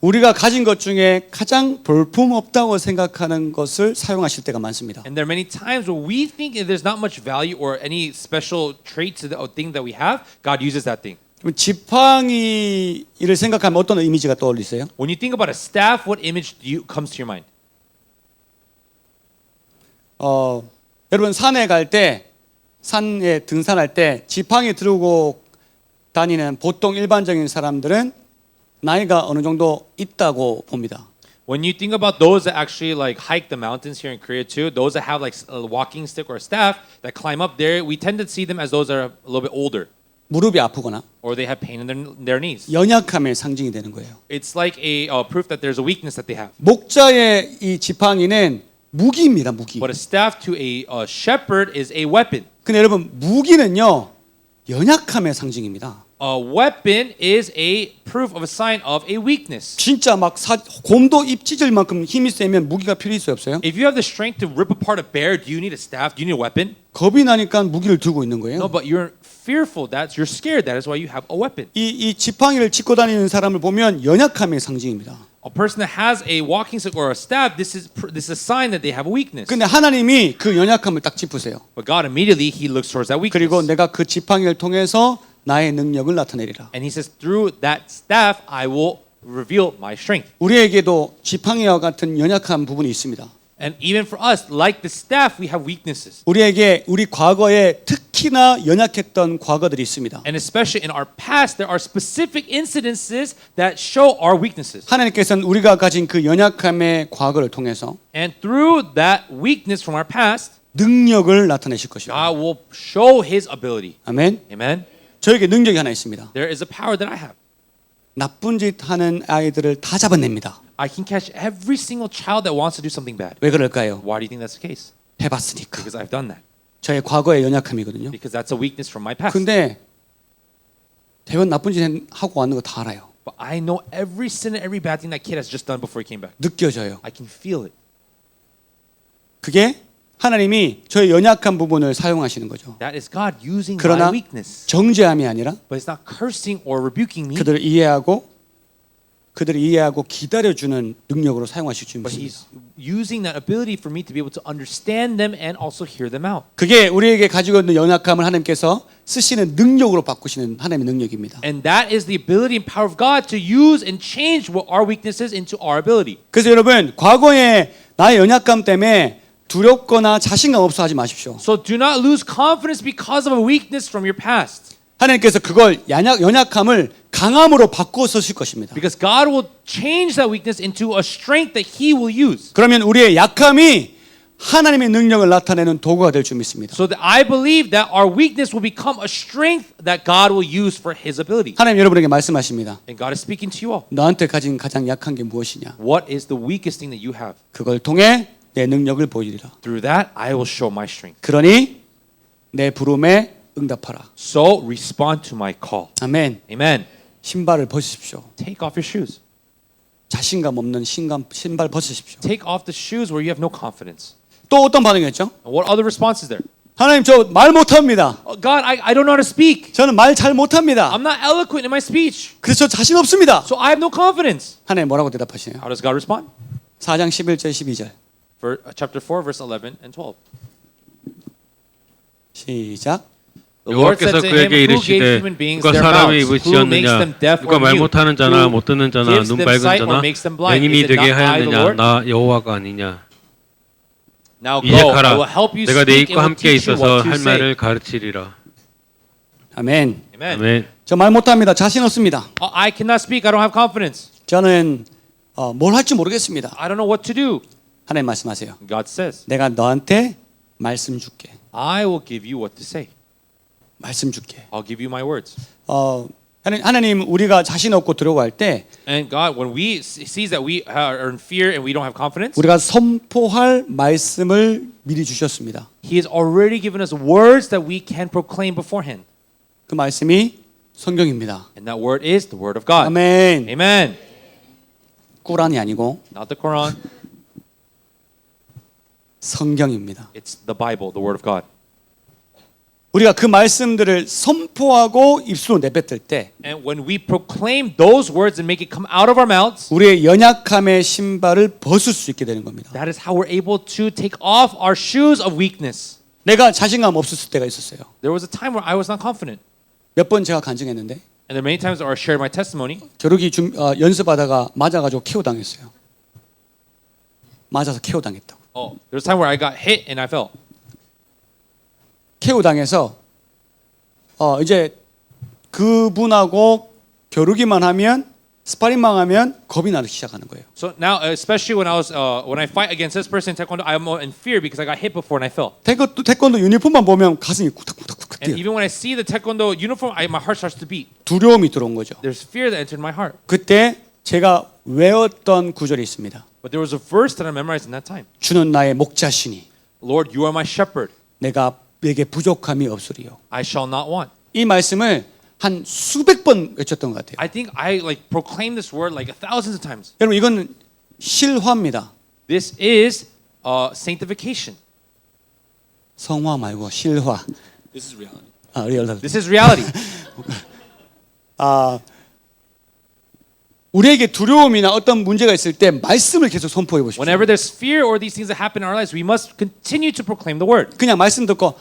우리가 가진 것 중에 가장 볼품없다고 생각하는 것을 사용하실 때가 많습니다. And there are many times where we think there's not much value or any special trait to the thing that we have, God uses that thing. 그럼 지팡이를 생각하면 어떤 이미지가 떠올리세요? When you think about a staff, what image comes to your mind? 여러분 산에 갈 때, 산에 등산할 때 지팡이 들고 다니는 보통 일반적인 사람들은 나이가 어느 정도 있다고 봅니다. When you think about those that actually like hike the mountains here in Korea too, those that have like a walking stick or a staff that climb up there, we tend to see them as those that are a little bit older 무릎이 아프거나 or they have pain in their knees. 연약함의 상징이 되는 거예요. It's like a proof that there's a weakness that they have. 목자의 이 지팡이는 무기입니다, 무기. But a staff to a shepherd is a weapon. 근데 여러분 무기는요 연약함의 상징입니다. A weapon is a proof of a sign of a weakness. 진짜 막 곰도 입 찢을 만큼 힘이 세면 무기가 필요 있어요, 없어요? If you have the strength to rip apart a bear, do you need a staff? Do you need a weapon? 겁이 나니까 무기를 들고 있는 거예요. No, but you're fearful. You're scared. That is why you have a weapon. 이 지팡이를 짚고 다니는 사람을 보면 연약함의 상징입니다. A person that has a walking stick or a staff, this is a sign that they have a weakness. 근데 하나님이 그 연약함을 딱 짚으세요. But God immediately he looks towards that weakness. 그리고 내가 그 지팡이를 통해서 나의 능력을 나타내리라. And he says, through that staff, I will reveal my strength. 우리에게도 지팡이와 같은 연약한 부분이 있습니다. And even for us, like the staff, we have weaknesses. 우리에게 우리 과거에 특히나 연약했던 과거들이 있습니다. And especially in our past, there are specific incidences that show our weaknesses. 하나님께서는 우리가 가진 그 연약함의 과거를 통해서 And through that weakness from our past, 능력을 나타내실 것입니다. God will show His ability. 아멘. Amen. 저에게 능력이 하나 있습니다. There is a power that I have. 나쁜 짓 하는 아이들을 다 잡아냅니다. I can catch every single child that wants to do something bad. 왜 그럴까요? Why do you think that's the case? 해봤으니까. Because I've done that. 저의 과거의 연약함이거든요. Because that's a weakness from my past. 근데 대원 나쁜 짓 하고 왔는 거 다 알아요. But I know every sin and every bad thing that kid has just done before he came back. 느껴져요. I can feel it. 그게 하나님이 저의 연약한 부분을 사용하시는 거죠. That is God using 그러나 my weakness. 정죄함이 아니라 But it's not cursing or rebuking me. 그들을 이해하고 기다려주는 능력으로 사용하실 줄 But 믿습니다. He's using that ability for me to be able to understand them and also hear them out. 그게 우리에게 가지고 있는 연약함을 하나님께서 쓰시는 능력으로 바꾸시는 하나님의 능력입니다. And that is the ability and power of God to use and change what our weaknesses into our ability. 그래서 여러분 과거에 나의 연약감 때문에 두렵거나 자신감 없어 하지 마십시오. So do not lose confidence because of a weakness from your past. 하나님께서 그걸 연약함을 강함으로 바꾸어 쓰실 것입니다. Because God will change that weakness into a strength that He will use. 그러면 우리의 약함이 하나님의 능력을 나타내는 도구가 될 줄 믿습니다. So that I believe that our weakness will become a strength that God will use for His ability. 하나님 여러분에게 말씀하십니다. And God is speaking to you all. 너한테 가진 가장 약한 게 무엇이냐? What is the weakest thing that you have? 그걸 통해 내 능력을 보이리라. Through that, I will show my strength. 그러니 내 부름에 응답하라. So respond to my call. 아멘. Amen. 신발을 벗으십시오. Take off your shoes. 자신감 없는 신발 벗으십시오. Take off the shoes where you have no confidence. 또 어떤 반응이었죠? And what other response is there? 하나님 저 말 못합니다. Oh, God, I don't know how to speak. 저는 말 잘 못합니다. I'm not eloquent in my speech. 그래서 저 자신 없습니다. So I have no confidence. 하나님 뭐라고 대답하시나요? How does God respond? 4장 11절 12절 For chapter 4, verse 11 and 12. 시작. The Lord said 여호와께서 to him, 그에게 Who gave 이르시되 human beings 누가 their 사람의 mouths? 입을 Who makes 지었느냐 them deaf 누가 or 말 mute? 못하는 자나 Who 못 듣는 자나 gives 눈 them 밝은 sight or 자나 makes them blind? 맹인이 Is it 되게 not I, the 하였느냐 Lord? 나 여호와가 아니냐. Now 이제 go, I 가라 will help you 내가 내 speak 입과 and will 함께 teach you 있어서 what to 할 say. 말을 가르치리라. 아멘. Amen. 아멘. 저 말 못합니다. 자신 없습니다. I cannot speak. I don't have confidence. 저는 뭘 할지 모르겠습니다. I don't know what to do. 하나님 말씀하세요. God says, 내가 너한테 말씀 줄게. I will give you what to say. 말씀 줄게. I'll give you my words. 하나님 우리가 자신 없고 들어갈 때 And God, when we sees that we are in fear and we don't have confidence, 우리가 선포할 말씀을 미리 주셨습니다. He has already given us words that we can proclaim beforehand. 그 말씀이 성경입니다. And that word is the word of God. 아멘. Amen. 꾸란이 아니고 Not the Quran. 성경입니다. It's the Bible, the word of God. 우리가 그 말씀들을 선포하고 입술로 내뱉을 때 And when we proclaim those words and make it come out of our mouths, 우리의 연약함의 신발을 벗을 수 있게 되는 겁니다. that is how we're able to take off our shoes of weakness. 내가 자신감 없었을 때가 있었어요. There was a time where I was not confident. 몇 번 제가 간증했는데 And there are many times where I shared my testimony. 겨루기 연습하다가 맞아가지고 KO 당했어요. 맞아서 KO 당했다고. There was a time where I got hit and I fell. KO 당해서 이제 그분하고 겨루기만 하면 스파링만 하면 겁이 나기 시작하는 거예요. So now, especially when I fight against this person in Taekwondo, I'm in fear because I got hit before and I fell. 태권도 유니폼만 보면 가슴이 쿵탁쿵탁 And 뛰어요. even when I see the Taekwondo uniform, my heart starts to beat. 두려움이 들어온 거죠. There's fear that entered my heart. 그때 제가 외웠던 구절이 있습니다. But there was a verse that I memorized in that time. 주는 나의 목자시니 Lord, you are my shepherd. 내게 부족함이 없으리요. I shall not want. 이 말씀을 한 수백 번 외쳤던 것 같아요. I think I proclaimed this word thousands of times. 여러분 이건 실화입니다. This is sanctification. 성화 말고 실화. This is reality. 리얼. This is reality. 우리에게 두려움이나 어떤 문제가 있을 때 말씀을 계속 선포해 보십시오. Whenever there's fear or these things that happen in our lives, we must continue to proclaim the word. 그냥 말씀 듣고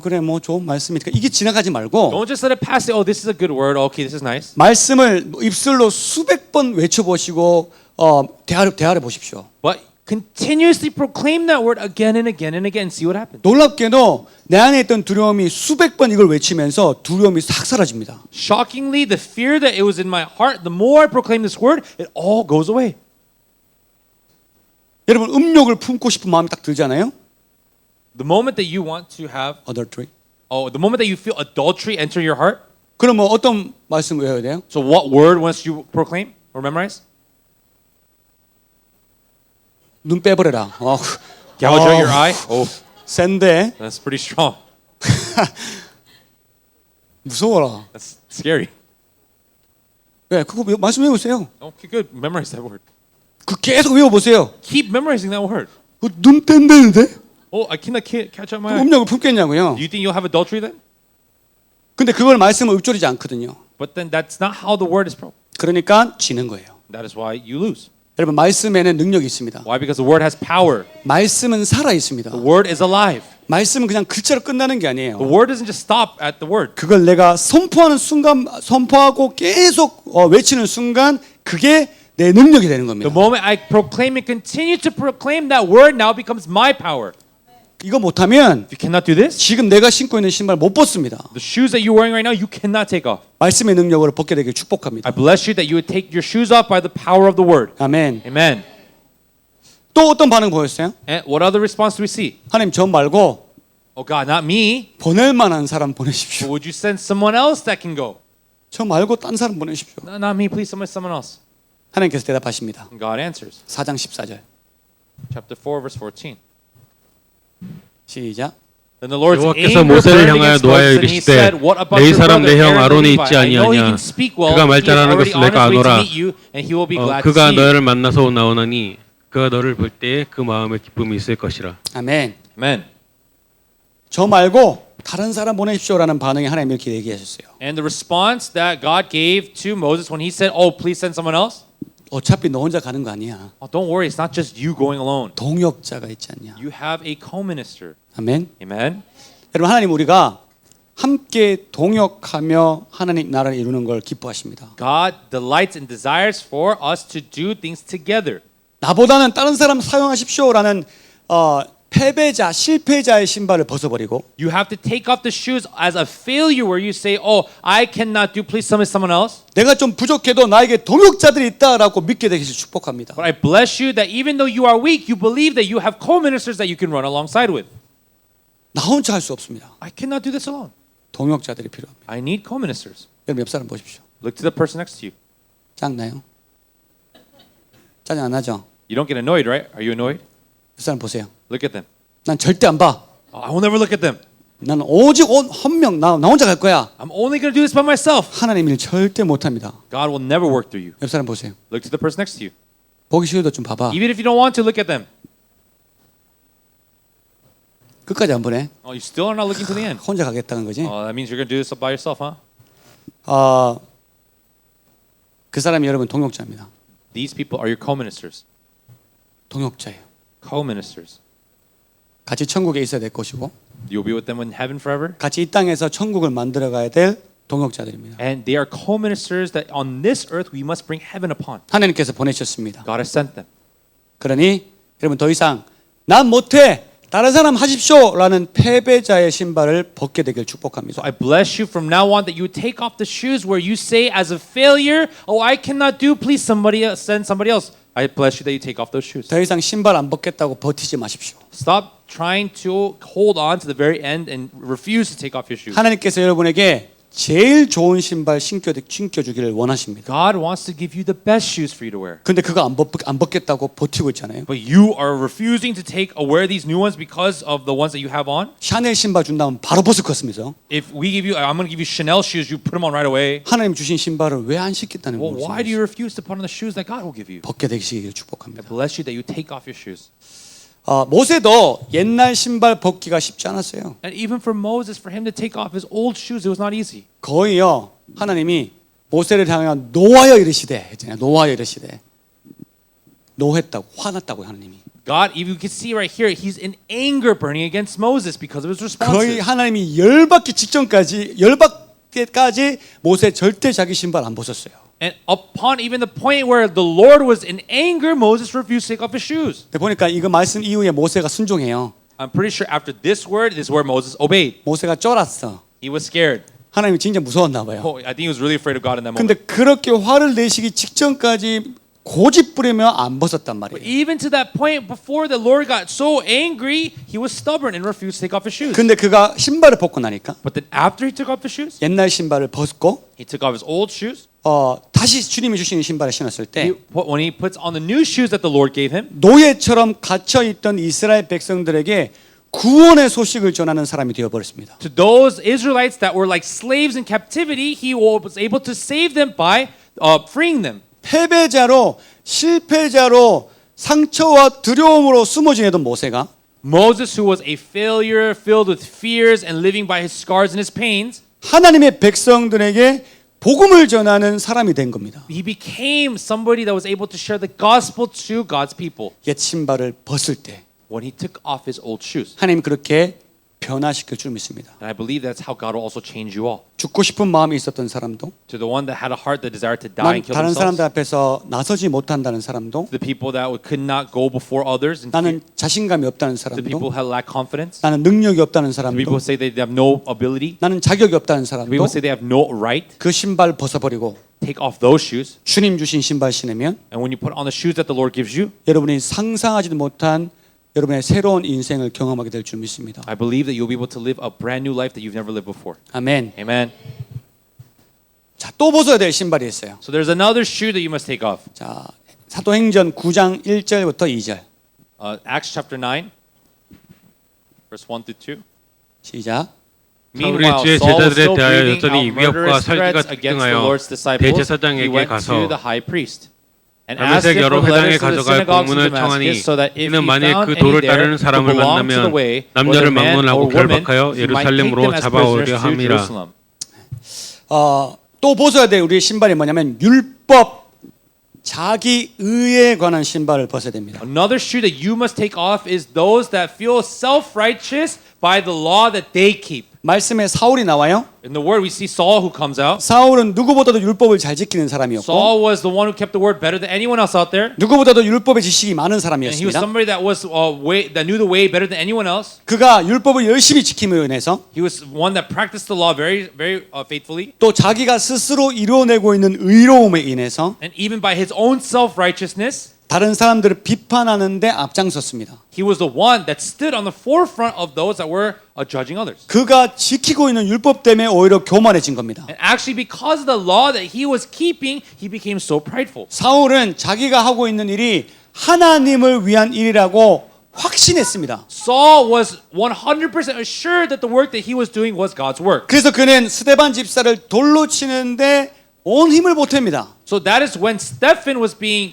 그래 뭐 좋은 말씀이니까 이게 지나가지 말고 Don't just let it pass. Oh, this is a good word. Okay, this is nice. 말씀을 입술로 수백 번 외쳐 보시고 대화를 보십시오. But continuously proclaim that word again and again and again and see what happens. 놀랍게도 내 안에 있던 두려움이 수백 번 이걸 외치면서 두려움이 싹 사라집니다. Shockingly, the fear that it was in my heart, the more I proclaim this word, it all goes away. 여러분 음욕을 품고 싶은 마음이 딱 들잖아요. The moment that you want to have, adultery. the moment that you feel adultery enter your heart, 그럼 뭐 어떤 말씀 외워야 돼요? so what word must you proclaim or memorize? 눈 빼버려라. Gouge out your eye. Oh, 센데 that's pretty strong. 무서워라. That's scary. 왜? 그거 말씀 외우세요. Okay, good. Memorize that word. 그 계속 외워보세요. Keep memorizing that word. 눈 뗀다는데? Oh, I cannot catch out my eye. 음욕을 품겠냐고요. Do you think you'll have adultery then? 근데 그걸 말씀을 읊조리지 않거든요. But then that's not how the word is proclaimed. 그러니까 지는 거예요. That is why you lose. 여러분 말씀에는 능력이 있습니다. Why? Because the word has power. 말씀은 살아 있습니다. The word is alive. 말씀은 그냥 글자로 끝나는 게 아니에요. The word doesn't just stop at the word. 그걸 내가 선포하는 순간 선포하고 계속 외치는 순간 그게 내 능력이 되는 겁니다. The moment I proclaim and continue to proclaim, that word now becomes my power. 이거 못하면 If you cannot do this, 지금 내가 신고 있는 신발 못 벗습니다. the shoes that you're wearing right now, you cannot take off. 말씀의 능력으로 벗게 되길 축복합니다. I bless you that you would take your shoes off by the power of the word. 아멘. Amen. 또 어떤 반응 보였어요? And what other response do we see? 하나님 저 말고 Oh God, not me. 보낼 만한 사람 But 보내십시오. would you send someone else that can go? 저 말고 딴 사람 보내십시오. No, not me, please. Someone else. 하나님께서 대답하십니다. And God answers. 4장 14절. Chapter 4, verse 14. 시작. Then the Lord's 여호와께서 anger 모세를 burned 향하여 against 노하여 Moses, and he 이르시되 said, "What about 내 your 사람 brother 내 형 Aaron the 아론이 Levite? 있지 I know he 아니하냐? can speak well. 그가 말 He is 잘하는 already 것을 on 내가 his way to 아노라. meet you, and he will be glad to 그가 see you." 너를 만나서 나오나니 그가 너를 볼 때에 그 마음에 기쁨이 있을 것이라. 아멘. Amen. 저 말고 다른 사람 보내십시오라는 반응이 하나님 이렇게 얘기하셨어요. And the response that God gave to Moses when he said, "Oh, please send someone else." 어차피 너 혼자 가는 거 아니야. Oh, don't worry, it's not just you going alone. 동역자가 있지 않냐. You have a co-minister. 아멘. Amen. 여러분 하나님 우리가 함께 동역하며 하나님 나라를 이루는 걸 기뻐하십니다. God delights and desires for us to do things together. 나보다는 다른 사람 사용하십시오라는 패배자, 실패자의 신발을 벗어버리고 You have to take off the shoes as a failure where you say, "Oh, I cannot do. Please send me someone else." 내가 좀 부족해도 나에게 동역자들이 있다라고 믿게 되기를 축복합니다. But I bless you that even though you are weak, you believe that you have co-ministers that you can run alongside with. 나 혼자 할 수 없습니다. I cannot do this alone. 동역자들이 필요합니다. I need co-ministers. 여러분 옆 사람 보십시오. Look to the person next to you. 짱나요? 짜증 안 나죠? You don't get annoyed, right? Are you annoyed? 옆 사람 보세요. Look at them. 난 절대 안 봐. Oh, I will never look at them. 나는 오직 헌명 나 혼자 갈 거야. I'm only going to do this by myself. 하나님 일 절대 못합니다. God will never work through you. 옆 사람 보세요. Look to the person next to you. 보기 싫어도 좀 봐봐. Even if you don't want to, look at them. 끝까지 안 보내. Oh, you still are not looking to the end. 혼자 가겠다는 거지. Oh, that means you're going to do this by yourself, huh? 그 사람이 여러분 동역자입니다. These people are your co-ministers. 동역자예요. Co-ministers. 같이 천국에 있어야 될 것이고 You'll be with them in heaven forever. 같이 이 땅에서 천국을 만들어 가야 될 동역자들입니다. And they are co-ministers that on this earth we must bring heaven upon. 하나님께서 보내셨습니다. God has sent them. 그러니 여러분 더 이상 난 못해 다른 사람 하십시오라는 패배자의 신발을 벗게 되길 축복합니다. So I bless you from now on that you take off the shoes where you say as a failure, "Oh, I cannot do. Please somebody else, send somebody else." I bless you that you take off those shoes. 더 이상 신발 안 벗겠다고 버티지 마십시오. Stop trying to hold on to the very end and refuse to take off your shoes. 하나님께서 여러분에게 제일 좋은 신발 신겨주기를 원하십니다. God wants to give you the best shoes for you to wear. 근데 그거 안 벗겠다고 버티고 있잖아요. But you are refusing to wear these new ones because of the ones that you have on. 샤넬 신발 준다면 바로 벗을 것 같습니다. If we give you, I'm going to give you Chanel shoes, you put them on right away. 하나님 주신 신발을 왜 안 신겠다는 Well, why do 거죠? you refuse to put on the shoes that God will give you? 벗게 되시기를 I 축복합니다. bless you that you take off your shoes. 모세도 옛날 신발 벗기가 쉽지 않았어요. And even for Moses, for him to take off his old shoes, it was not easy. 거의요 하나님이 모세를 향하여 노하여 이르시되 했잖아요. 노하여 이르시되 노했다고 화났다고 하나님이. God, if you can see right here, he's in anger burning against Moses because of his 거의 responses. 하나님이 열받기 직전까지 모세 절대 자기 신발 안 벗었어요. And upon even the point where the Lord was in anger, Moses refused to take off his shoes. 근데 보니까 이거 말씀 이후에 모세가 순종해요. I'm pretty sure after this word is where Moses obeyed. 모세가 쫄았어. He was scared. 하나님이 진짜 무서웠나 봐요. Oh, I think he was really afraid of God in that 근데 moment. 그렇게 화를 내시기 직전까지 고집 부리며 안 벗었단 But 말이에요. even to that point, before the Lord got so angry, he was stubborn and refused to take off his shoes. 근데 그가 신발을 벗고 나니까 But then after he took off his shoes, 옛날 신발을 벗고 he took off his old shoes. 다시 주님이 주시는 신발을 신었을 때 When he puts on the new shoes that the Lord gave him, 노예처럼 갇혀 있던 이스라엘 백성들에게 구원의 소식을 전하는 사람이 되어 버렸습니다. to those Israelites that were like slaves in captivity, he was able to save them by freeing them. 패배자로 실패자로 상처와 두려움으로 숨어 지내던 모세가 Moses, who was a failure, filled with fears and living by his scars and his pains, 하나님의 백성들에게 복음을 전하는 사람이 된 겁니다. he became somebody that was able to share the gospel to God's people. 옛 신발을 벗을 때 When he took off his old shoes. 하나님 그렇게 변화시켜 줄 믿습니다. And I believe that's how God will also change you all. 죽고 싶은 마음이 있었던 사람도 To the one that had a heart that desired to die 난 and kill 다른 사람들 themselves. 앞에서 나서지 못한다는 사람도 To the people that could not go before others. And 나는 자신감이 없다는 to the people 사람도 who lack confidence. 나는 능력이 없다는 To the people 사람도 who say they have no ability. 나는 자격이 없다는 To the 사람도 people who say they have no right. 그 신발 벗어버리고 Take off those shoes. 주님 주신 신발 신으면 And when you put on the shoes that the Lord gives you, 여러분이 상상하지도 못한 여러분의 새로운 인생을 경험하게 될 줄 믿습니다. I believe that you'll be able to live a brand new life that you've never lived before. 아멘. Amen. 자, 또 벗어야 될 신발이 있어요. So there's another shoe that you must take off. 자, 사도행전 9장 1절부터 2절. Acts chapter 9, verse 1 through 2. 시작. 사울이 주의 제자들에 대하여 여전히 위협과 살기가 등등하여 대제사장에게 가서 다메섹 여러 회당에 가져갈 공문을 청하니 이는 만일 그 도를 따르는 사람을 만나면 남녀를 막론하고 결박하여 예루살렘으로 잡아오려 함이라. 또 벗어야 될 우리의 신발이 뭐냐면 율법, 자기 의에 관한 신발을 벗어야 됩니다. Another shoe that you must take off is those that feel self-righteous by the law that they keep. 말씀에 사울이 나와요. In the word we see Saul who comes out. 사울은 누구보다도 율법을 잘 지키는 사람이었고 Saul was the one who kept the word better than anyone else out there. 누구보다도 율법의 지식이 많은 And he was 사람이었습니다. somebody that was that knew the way better than anyone else. 그가 율법을 열심히 지킴으로 인해서 He was one that practiced the law very faithfully. 또 자기가 스스로 이루어내고 있는 의로움에 인해서 And even by his own self-righteousness, 다른 사람들을 비판하는데 앞장섰습니다. he was the one that stood on the forefront of those that were judging others. 그가 지키고 있는 율법 때문에 오히려 교만해진 겁니다. And actually because of the law that he was keeping, he became so prideful. 사울은 자기가 하고 있는 일이 하나님을 위한 일이라고 확신했습니다. Saul was 100% assured that the work that he was doing was God's work. 그래서 그는 스데반 집사를 돌로 치는데 온 힘을 보탭니다. So that is when Stephen was being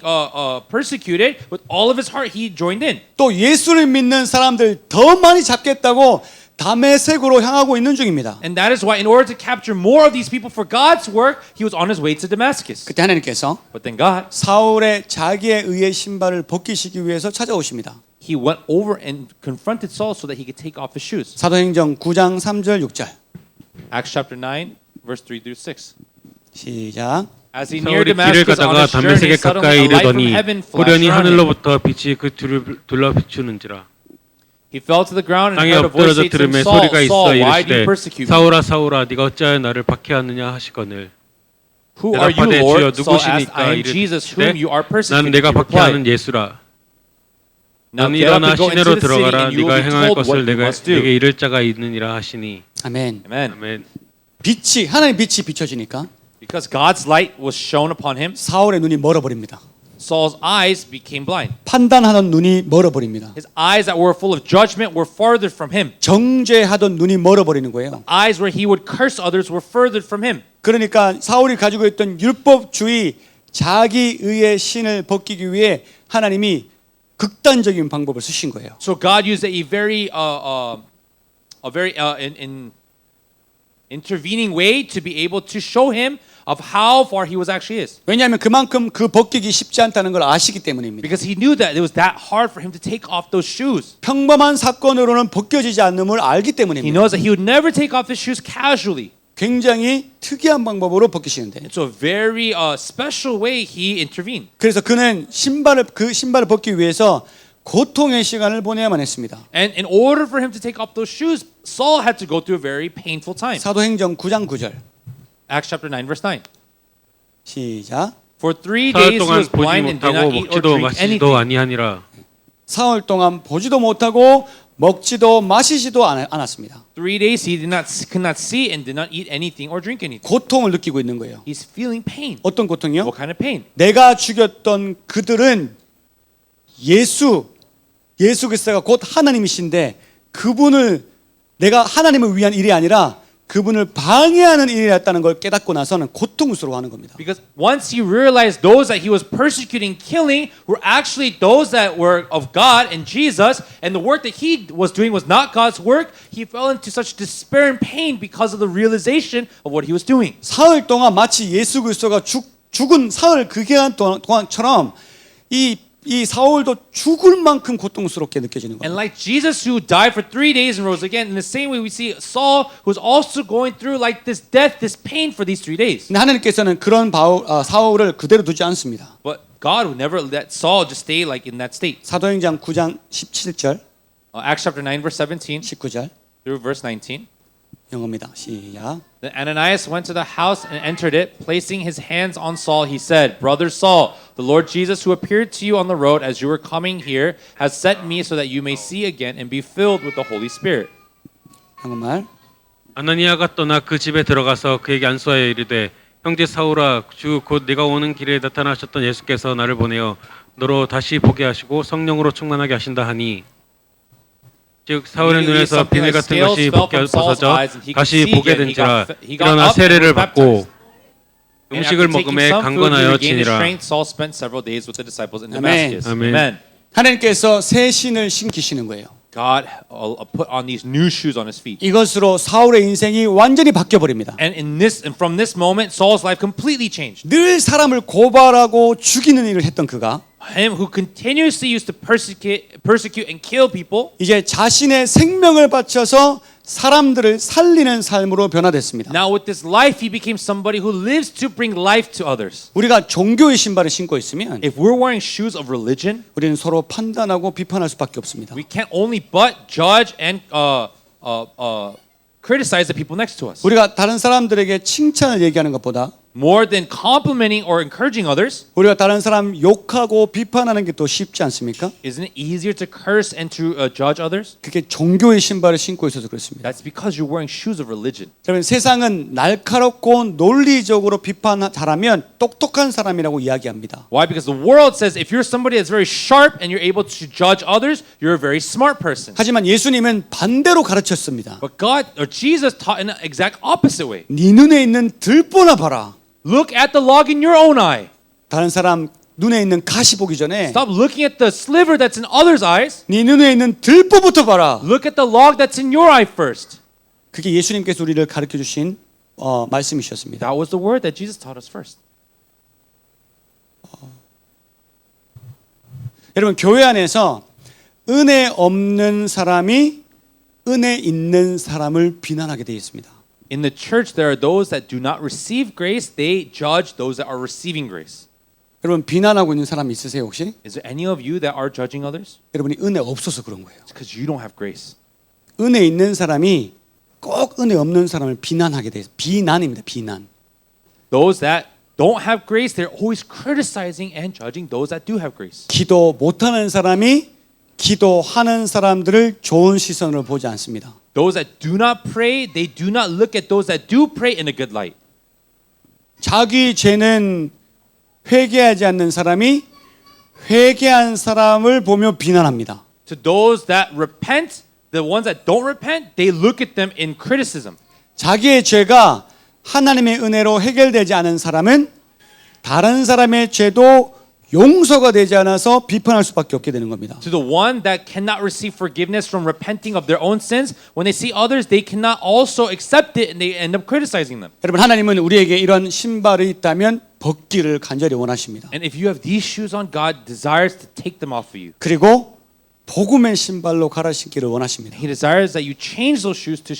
persecuted, with all of his heart he joined in. 또 예수를 믿는 사람들 더 많이 잡겠다고 다메섹으로 향하고 있는 중입니다. And that is why in order to capture more of these people for God's work, he was on his way to Damascus. 그때 하나님께서 But then God, 사울의 자기에 의해 신발을 벗기시기 위해서 찾아오십니다. he went over and confronted Saul so that he could take off his shoes. 사도행전 9장 3절 6절. Acts chapter 9, verse 3 through 6. 시작. As he neared 사울이 길을 Damascus on 가다가 his journey, 다메섹에 suddenly 가까이 a light from 이르더니 heaven flashed 호련히 around him. 하늘로부터 빛이 그 뒤를 둘러 비추는지라. He fell to the ground and 땅에 heard a voice 엎드러져 say to him, 들음에 Saul, 소리가 있어 Saul, why do 이르시되 you persecute me? 사울아 사울아 네가 어찌하여 나를 박해하느냐 하시거늘. Who are you, 대답하되 주여 Lord? Saul asked, 누구시니까 I am Jesus, whom you are 이르시되 persecuting. 나는 내가 He replied, 박해하는 예수라. Now 너는 get up 일어나 and go into 시내로 the city, 들어가라. and you 네가 will be 행할 told 것을 what you must do. 내게 이를 자가 있느니라 하시니. 아멘. Amen. 아멘. 빛이 하나님 빛이 비춰지니까 Because God's light was shone upon him, 사울의 눈이 멀어버립니다. Saul's eyes became blind. 판단하던 눈이 멀어버립니다. His eyes that were full of judgment were farther from him. 정죄하던 눈이 멀어버리는 거예요. Eyes where he would curse others were further from him. 그러니까 사울이 가지고 있던 율법주의 자기의의 신을 벗기기 위해 하나님이 극단적인 방법을 쓰신 거예요. So God used a very intervening way to be able to show him of how far he was actually is. 왜냐하면 그만큼 그 벗기기 쉽지 않다는 걸 아시기 때문입니다. Because he knew that it was that hard for him to take off those shoes. 평범한 사건으로는 벗겨지지 않음을 알기 He 때문입니다. knows that he would never take off his shoes casually. 굉장히 특이한 방법으로 벗기시는데. It's a very special way he intervened. 그래서 그는 그 신발을 벗기 위해서 고통의 시간을 보내야만 했습니다. And in order for him to take off those shoes, Saul had to go through a very painful time. 사도행전 9장 9절. Acts chapter 9 verse 9. 시작. For 3 사흘 days he 동안 was 보지 blind and did 못하고 not eat or 먹지도 drink 마시지도 anything. 아니하니라. 사흘 동안 보지도 못하고 먹지도 마시지도 않았습니다. 3 days he could not see and did not eat anything or drink anything. 고통을 느끼고 있는 거예요. He's feeling pain. 어떤 고통이요? What kind of pain? 내가 죽였던 그들은 예수 그리스도가 곧 하나님이신데 그분을 내가 하나님을 위한 일이 아니라 그분을 방해하는 일이었다는 걸 깨닫고 나서는 고통스러워하는 겁니다. Because once he realized those that he was persecuting, killing, were actually those that were of God and Jesus, and the work that he was doing was not God's work, he fell into such despair and pain because of the realization of what he was doing. 사흘 동안 마치 예수 그리스도가 죽은 사흘 그 기간 동안처럼 이 사울도 죽을 만큼 고통스럽게 느껴지는 And 거예요. like Jesus who died for 3 days and rose again, in the same way we see Saul who was also going through like this death, this pain for these 3 days. 근데 하나님께서는 그런 사울을 그대로 두지 않습니다. But God would never let Saul just stay like in that state. 사도행전 9장 17절, Acts chapter 9 verse 17 19절 through verse 19. 영어입니다. 시작. Then Ananias went to the house and entered it. Placing his hands on Saul, he said, Brother Saul, the Lord Jesus who appeared to you on the road as you were coming here has sent me so that you may see again and be filled with the Holy Spirit. 한국말. 아나니아가 떠나 그 집에 들어가서 그에게 안수하여 이르되 형제 사울아 주 곧 네가 오는 길에 나타나셨던 예수께서 나를 보내어 너로 다시 보게 하시고 성령으로 충만하게 하신다 하니 즉 사울의 눈에서 비늘 같은 것이 벗어져 다시 보게 된지라 일어나 세례를 받고 음식을 먹음에 강건하여 지니라. Saul spent several days with the disciples in 아멘. Damascus. 아멘. Amen. 하나님께서 새 신을 신기시는 거예요. God put on these new shoes on his feet. 이것으로 사울의 인생이 완전히 바뀌어 버립니다. And from this moment, Saul's life completely changed. 늘 사람을 고발하고 죽이는 일을 했던 그가 Him who continuously used to persecute and kill people, 이제 자신의 생명을 바쳐서 사람들을 살리는 삶으로 변화됐습니다. now with this life, he became somebody who lives to bring life to others. 우리가 종교의 신발을 신고 있으면 If we're wearing shoes of religion, 우리는 서로 판단하고 비판할 수밖에 없습니다. we can't only but judge and criticize the people next to us. 우리가 다른 사람들에게 칭찬을 얘기하는 것보다 More than complimenting or encouraging others, 우리가 다른 사람 욕하고 비판하는 게 더 쉽지 않습니까? isn't it easier to curse and to judge others? 그게 종교의 신발을 신고 있어서 그렇습니다. That's because you're wearing shoes of religion. 여러분 세상은 날카롭고 논리적으로 비판 잘하면 똑똑한 사람이라고 이야기합니다. Why? Because the world says if you're somebody that's very sharp and you're able to judge others, you're a very smart person. 하지만 예수님은 반대로 가르쳤습니다. But God or Jesus taught in an exact opposite way. 네 눈에 있는 들보나 봐라. Look at the log in your own eye. 다른 사람 눈에 있는 가시 보기 전에 Stop looking at the sliver that's in others' eyes. 네 눈에 있는 들보부터 봐라. Look at the log that's in your eye first. 그게 예수님께서 우리를 가르쳐 주신 말씀이셨습니다. That was the word that Jesus taught us first. 여러분 교회 안에서 은혜 없는 사람이 은혜 있는 사람을 비난하게 되어 있습니다. In the church, there are those that do not receive grace. They judge those that are receiving grace. 여러분 비난하고 있는 사람 있으세요 혹시? Is there any of you that are judging others? 여러분이 은혜 없어서 그런 거예요. It's because you don't have grace. 은혜 있는 사람이 꼭 은혜 없는 사람을 비난하게 돼요. 비난입니다. 비난. Those that don't have grace, they're always criticizing and judging those that do have grace. 기도 못하는 사람이 기도하는 사람들을 좋은 시선으로 보지 않습니다. Those that do not pray, they do not look at those that do pray in a good light. 자기 죄는 회개하지 않는 사람이 회개한 사람을 보며 비난합니다. To those that repent, the ones that don't repent, they look at them in criticism. 자기의 죄가 하나님의 은혜로 해결되지 않은 사람은 다른 사람의 죄도 용서가 되지 않아서 비판할 수밖에 없게 되는 겁니다. To the one that cannot receive forgiveness from repenting of their own sins, when they see others, they cannot also accept it and they end up criticizing them. 여러분 하나님은 우리에게 이런 신발이 있다면 벗기를 간절히 원하십니다. And if you have these shoes on, God desires to take them off of you. 그리고 복음의 신발로 갈아 신기를 원하십니다. He desires that you change those shoes to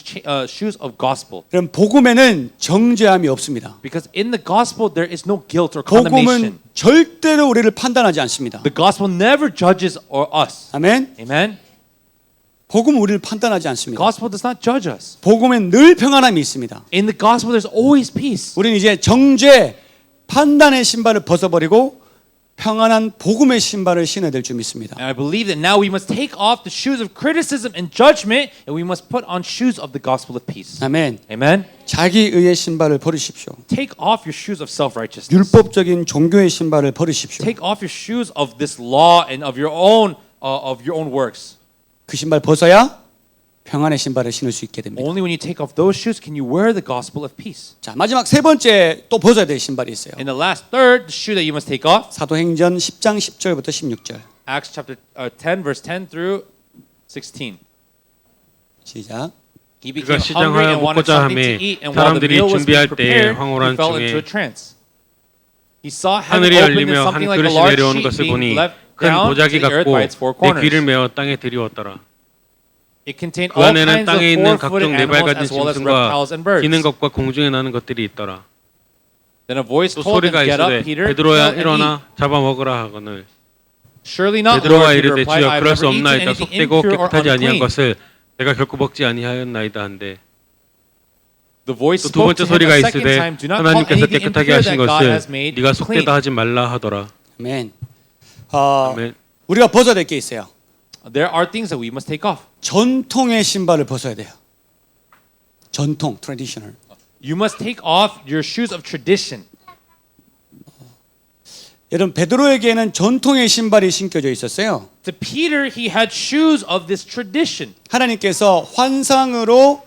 shoes of gospel. 그럼 복음에는 정죄함이 없습니다. Because in the gospel there is no guilt or 복음은 condemnation. 절대로 우리를 판단하지 않습니다. The gospel never judges us. 아멘. Amen. 복음은 우리를 판단하지 않습니다. Gospel does not judge us. 복음엔 늘 평안함이 있습니다. In the gospel there's always peace. 우리는 이제 정죄, 판단의 신발을 벗어버리고 평안한 복음의 신발을 신어야 될 줄 믿습니다. And I believe that now we must take off the shoes of criticism and judgment and we must put on shoes of the gospel of peace. 아멘. Amen. 자기의의 신발을 버리십시오. Take off your shoes of self-righteousness. 율법적인 종교의 신발을 버리십시오. Take off your shoes of this law and of your own works. 그 신발 벗어야 평안의 신발을 신을 수 있게 됩니다. Only when you take off those shoes can you wear the gospel of peace. 자, 마지막 세 번째 또 벗어야 될 신발이 있어요. And the last third, the shoe that you must take off. 사도행전 10장 10절부터 16절. Acts chapter 10 verse 10 through 16. 시작. He 그가 became hungry 시장하여 and wanted 먹고자 something to 하매 eat, and while the 사람들이 meal was being 준비할 때에 prepared, 황홀한 he fell into 중에 a trance. He saw heaven 하늘이 opened and 열리며 한 something like a 그릇이 large 내려오는 sheet 것을 being 보니 let 큰 down to 보자기 the earth 같고 by its four 내 corners. 귀를 메어 땅에 들이웠더라. It contained 그 all 안에는 kinds of 땅에 있는 four-footed 각종 네 발 animals 가진 as well as 짐승과 reptiles and birds. 기는 것과 공중에 나는 것들이 있더라. Then a voice 또 told him, 소리가 "Get up, 있으되 Peter, 베드로야 kill and eat." 일어나 잡아먹으라 하거늘 Surely not, 베드로가 Lord, Peter 이르되 replied, 주여 I have 그럴 수 never eaten 없나이다 anything 속되고 impure or 깨끗하지 아니한 unclean. 것을 내가 결코 먹지 아니하였나이다 한데 The voice 또 두 spoke 번째 to him 소리가 a second 있으되 time, do not call 하나님께서 anything 깨끗하게 impure 하신 that God has 것을 made 네가 clean. 속되다 하지 말라 하더라. 아멘. 아멘. 우리가 벗어야 될 게 있어요. There are things that we must take off. 전통의 신발을 벗어야 돼요. 전통, traditional. You must take off your shoes of tradition. 여러분 베드로에게는 전통의 신발이 신겨져 있었어요. To Peter, he had shoes of this tradition. 하나님께서 환상으로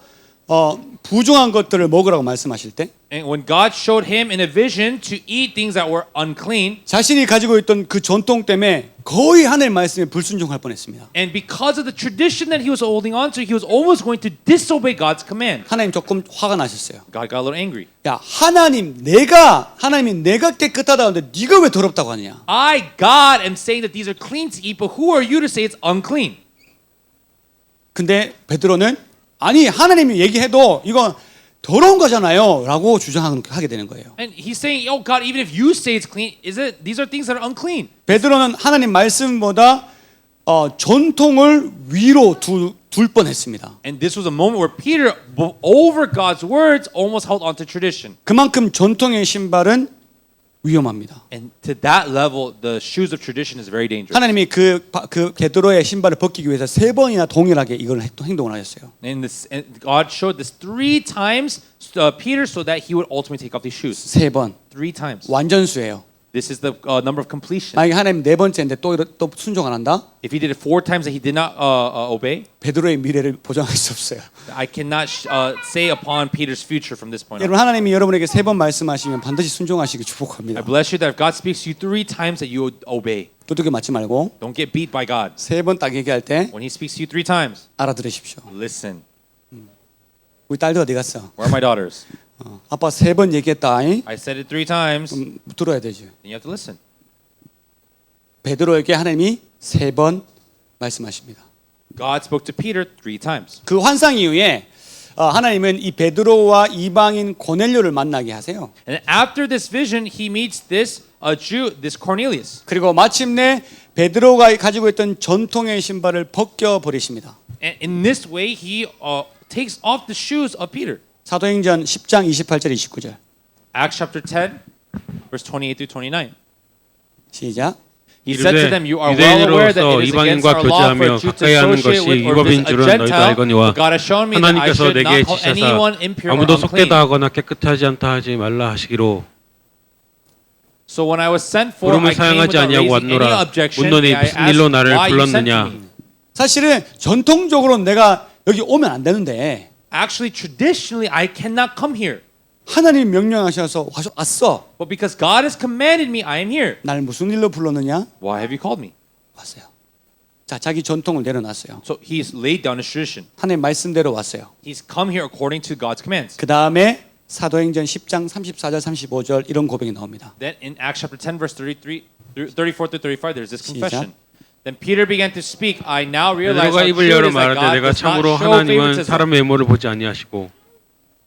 부정한 것들을 먹으라고 말씀하실 때 And when God showed him in a vision to eat things that were unclean, 자신이 가지고 있던 그 전통 때문에 거의 하나님 말씀에 불순종할 뻔했습니다. and because of the tradition that he was holding on to, he was almost going to disobey God's command. 하나님 조금 화가 나셨어요. God got a little angry. 야, 하나님이 내가 깨끗하다 하는데 네가 왜 더럽다고 하느냐? I, God, am saying that these are clean to eat, but who are you to say it's unclean? 근데 베드로는 아니 하나님이 얘기해도 이건 더러운 거잖아요 라고 주장하게 되는 거예요. And he's saying, oh God, even if you say it's clean, these are things that are unclean. 베드로는 하나님 말씀보다 전통을 위로 둘 뻔했습니다. And this was a moment where Peter, over God's words, almost held on to tradition. 그만큼 전통의 신발은 위험합니다. And to that level, the shoes of tradition is very dangerous. 하나님이 그 베드로의 신발을 벗기기 위해서 3번이나 동일하게 이걸 행동을 하셨어요. And God showed this 3 times Peter so that he would ultimately take off these shoes. 3번. 3 times. 완전수예요. This is the number of completion. 만약에 하나님 4번째인데 또 순종 안 한다? If he did it 4 times and he did not obey, 베드로의 미래를 보장할 수 없어요. I cannot say upon Peter's future from this point on. 여러분 하나님이 여러분에게 3번 말씀하시면 반드시 순종하시기 축복합니다. I bless you that if God speaks to you 3 times that you obey. 두들겨 맞지 말고 Don't get beat by God. 3번 딱 얘기할 때 When he speaks to you 3 times, 알아들으십시오. listen. 우리 딸도 어디 갔어? Where are my daughters? 아빠 3번 얘기했다. I said it 3 times. Then 들어야 되지. you have to listen. 베드로에게 하나님이 3번 말씀하십니다. God spoke to Peter 3 times. 그 환상 이후에 하나님은 이 베드로와 이방인 고넬료를 만나게 하세요. And after this vision, he meets this Jew, this Cornelius. 그리고 마침내 베드로가 가지고 있던 전통의 신발을 벗겨 버리십니다. And in this way, he takes off the shoes of Peter. 사도행전 10장 28절 29절. Acts chapter 10, verse 28 through 29. 시작. He said to them, "You are well aware that it is against our law for a Jew to associate with or visit a Gentile. But God has shown me that I 하나님께서 should 내게 not call 지시하사 anyone impure or 아무도 unclean." 속되다 하거나 깨끗하지 않다 하지 말라 하시기로 So when I was sent for, I 부름을 came 사양하지 without 아니하고 raising any 왔노라. objection. 문노니 I 무슨 일로 asked 나를 why you sent to 불렀느냐. me. 사실은 전통적으로 내가 여기 오면 안 되는데 Actually, traditionally, I cannot come here. 하나님이 명령하셔서 왔어. But because God has commanded me, I am here. 날 무슨 일로 불렀느냐? Why have you called me? 왔어요. 자, 자기 전통을 내려놨어요. So he's laid down his tradition. 하나님 말씀대로 왔어요. He's come here according to God's commands. 그 다음에 사도행전 10장 34절 35절 이런 고백이 나옵니다. Then in Acts chapter 10 verse 34 to 35 there's this confession. Then Peter began to speak. I now realize 베드로가 how 입을 true it 열어 is that 말하되 God 내가 does not 참으로 show 하나님은 favoritism, 사람의 외모를 보지 아니하시고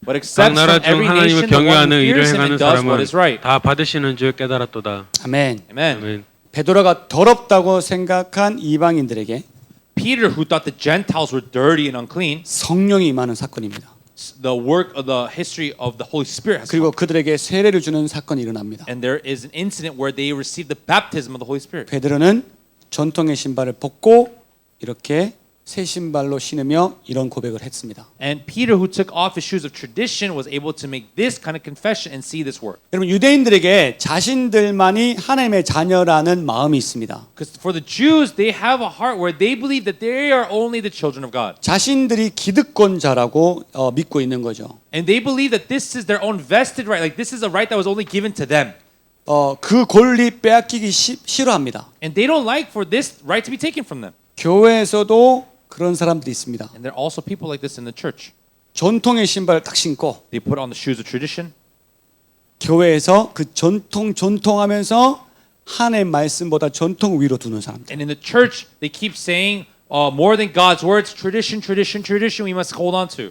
but 각 accepts 나라 from 중 every 하나님을 nation the one who 경외하는 일을 fears him 행하는 and does what 사람은 is right. 다 받으시는 줄 깨달았도다. 아멘. Amen. 아멘. 베드로가 더럽다고 생각한 이방인들에게 Peter, who thought the Gentiles were dirty and unclean, 성령이 임하는 사건입니다. the work of the history of the Holy Spirit has 그리고 come. 그들에게 세례를 주는 사건이 일어납니다. And there is an incident where they received the baptism of the Holy Spirit. 베드로는 전통의 신발을 벗고 이렇게 새 신발로 신으며 이런 고백을 했습니다. And Peter, who took off his shoes of tradition, was able to make this kind of confession and see this work. 여러분 유대인들에게 자신들만이 하나님의 자녀라는 마음이 있습니다. Because for the Jews, they have a heart where they believe that they are only the children of God. 자신들이 기득권자라고 믿고 있는 거죠. And they believe that this is their own vested right. Like this is a right that was only given to them. 그 권리 빼앗기기 싫어합니다. And they don't like for this right to be taken from them. 교회에서도 그런 사람들이 있습니다. And there are also people like this in the church. 전통의 신발을 딱 신고 They put on the shoes of tradition. 교회에서 그 전통하면서 하나님의 말씀보다 전통 위로 두는 사람들. And in the church, they keep saying more than God's words, tradition, tradition, tradition, we must hold on to.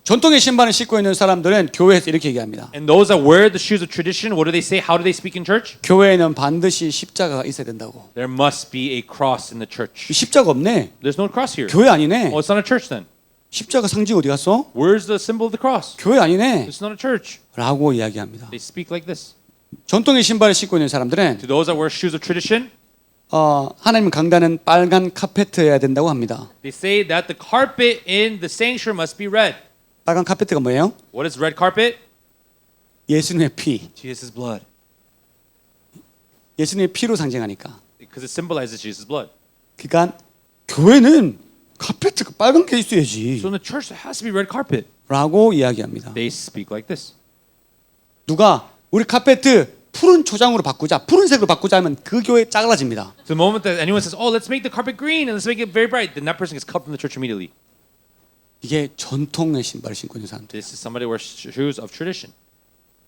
전통의 신발을 신고 있는 사람들은 교회에서 이렇게 얘기합니다. And those that wear the shoes of tradition, what do they say? How do they speak in church? 교회에는 반드시 십자가가 있어야 된다고. There must be a cross in the church. 십자가 없네. There's no cross here. 교회 아니네. Well, it's not a church then. 십자가 상징 어디 갔어? Where's the symbol of the cross? 교회 아니네. It's not a church. 라고 이야기합니다. They speak like this. 전통의 신발을 신고 있는 사람들은 To those that wear shoes of tradition, 하나님 강단은 빨간 카페트여야 된다고 합니다. they say that the carpet in the sanctuary must be red. 빨간 카페트가 뭐예요? What is red carpet? 예수님의 피. Jesus' blood. 예수님의 피로 상징하니까. Because it symbolizes Jesus' blood. 그러니까 교회는 카페트가 빨간 게 있어야지. So in the church, there has to be red carpet. 라고 이야기합니다. They speak like this. 누가 우리 카페트 푸른 초장으로 바꾸자, 푸른색으로 바꾸자 하면 그 교회 짜글라집니다. The moment that anyone says, "Oh, let's make the carpet green and let's make it very bright," then that person gets cut from the church immediately. 이게 전통의 신발을 신고 있는 사람들. This is somebody who wears shoes of tradition.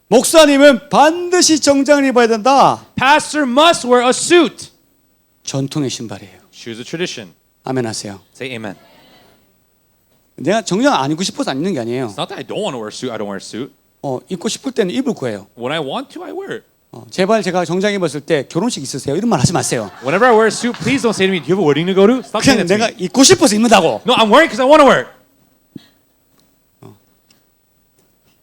목사님은 반드시 정장을 입어야 된다. Pastor must wear a suit. 전통의 신발이에요. Shoes of tradition. 아멘 하세요. Say amen. 내가 정장 안 입고 싶어서 안 입는 게 아니에요. It's not that I don't want to wear a suit. I don't wear a suit. 입고 싶을 때는 입을 거예요. When I want to, I wear it. 제발 제가 정장 입었을 때 결혼식 있으세요? 이런 말 하지 마세요. Whenever I wear a suit, please don't say to me, "Do you have a wedding to go to?" Stop saying 그냥 that to 내가 me. 입고 싶어서 입는다고. No, I'm wearing because I want to wear it.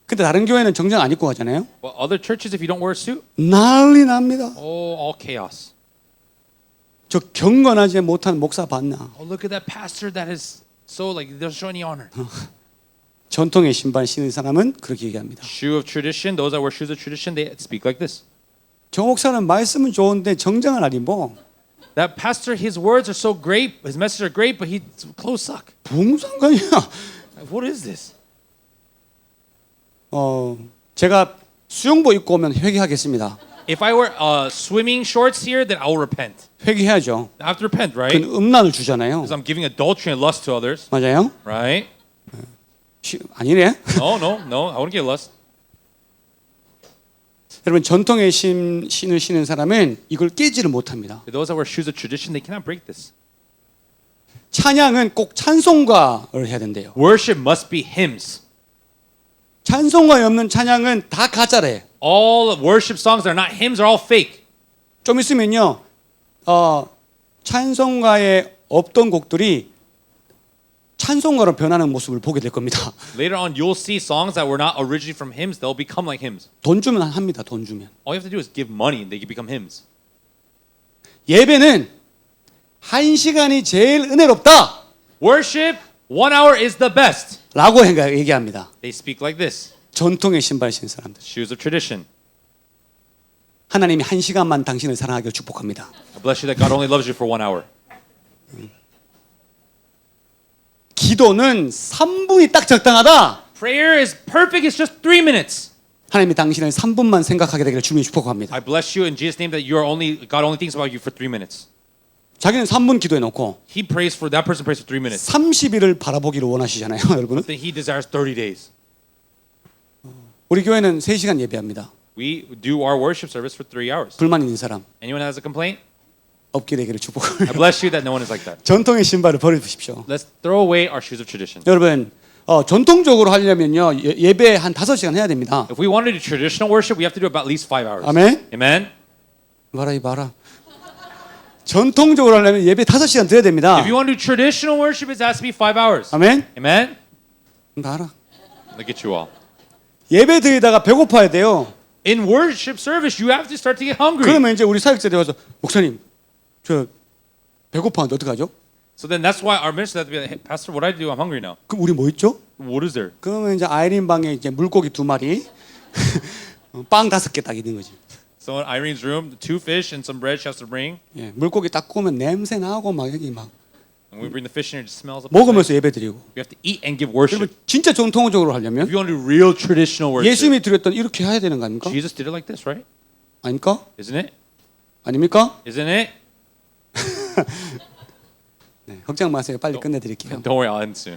근데 다른 교회는 정장 안 입고 가잖아요. Well, other churches, if you don't wear a suit, 난리 납니다. oh, all chaos. 저 경건하지 못한 목사 봤나? Oh, look at that pastor that is so like they don't show any honor. 전통의 신발 신는 사람은 그렇게 얘기합니다. Shoe of tradition. Those that wear shoes of tradition, they speak like this. 저 목사는 말씀은 좋은데 정장을 안 입어. That pastor, his words are so great, his messages are great, but his clothes suck. 무슨 상관이야? Like, what is this? 제가 수영복 입고 오면 회개하겠습니다. If I wear swimming shorts here, then I will repent. 회개해야죠. I have to repent, right? 그건 음란을 주잖아요. Because I'm giving adultery and lust to others, 맞아요? right? 아니네. No, I wouldn't get lust. 여러분 전통의 신을 신은 사람은 이걸 깨지를 못합니다. Those that wear shoes of tradition, they cannot break this. 찬양은 꼭 찬송가를 해야 된대요. Worship must be hymns. 찬송가에 없는 찬양은 다 가짜래. All worship songs that are not hymns are all fake. 좀 있으면요, 찬송가에 없던 곡들이 찬송가로 변하는 모습을 보게 될 겁니다. Later on, you'll see songs that were not originally from hymns. They'll become like hymns. 돈 주면 합니다. 돈 주면. All you have to do is give money, and they can become hymns. 예배는 1시간이 제일 은혜롭다. Worship, 1 hour is the best. 라고 얘기합니다. They speak like this. 전통의 신발 신은 사람들. Shoes of tradition. 하나님이 1시간만 당신을 사랑하기를 축복합니다. I bless you that God only loves you for 1 hour. 기도는 3분이 딱 적당하다. Prayer is perfect. It's just 3 minutes. 하나님이 당신을 3분만 생각하게 되기를 주님이 축복합니다. I bless you in Jesus' name that God only thinks about you for 3 minutes. 자기는 3분 기도해 놓고 He prays for that person prays for 3 minutes. 30일을 바라보기를 원하시잖아요, 여러분은. Then he desires 30 days. 우리 교회는 3시간 예배합니다. We do our worship service for 3 hours. 불만 있는 사람. Anyone has a complaint? 없게 되기를 축복을. I bless you that no one is like that. 전통의 신발을 버리십시오. Let's throw away our shoes of tradition. 여러분 전통적으로 하려면요 예배 한 5시간 해야 됩니다. If we want to do traditional worship, we have to do about at least 5 hours. 아멘. Amen. 봐라. 전통적으로 하려면 예배 5시간 드려야 됩니다. If you want to do traditional worship, it has to be 5 hours. 아멘. Amen. 봐라. Look at you all. 예배 드리다가 배고파야 돼요. In worship service, you have to start to get hungry. 그러면 이제 우리 사역자들이 와서 목사님 저 배고파는데 어떡하죠? So then that's why our minister had to be like, hey, Pastor, what do I do? I'm hungry now. 그럼 우리 뭐 있죠? What is there? 그러면 이제 아이린 방에 이제 물고기 2마리, 빵 5개 딱 있는 거지. So in Irene's room, 2 fish and some bread she has to bring. 예, 물고기 딱 구우면 냄새 나고 막 여기 막 And we bring the fish in, it just smells up. 먹으면서 예배 드리고. We have to eat and give worship. 여러분 진짜 전통적으로 하려면 If you want to do real traditional worship, 예수님이 드렸던 이렇게 해야 되는 거 아닙니까? Jesus did it like this, right? 아닙니까? Isn't it? 아닙니까? Isn't it? 네, 걱정 마세요. 빨리 끝내드릴게요. Don't worry, I'll end soon.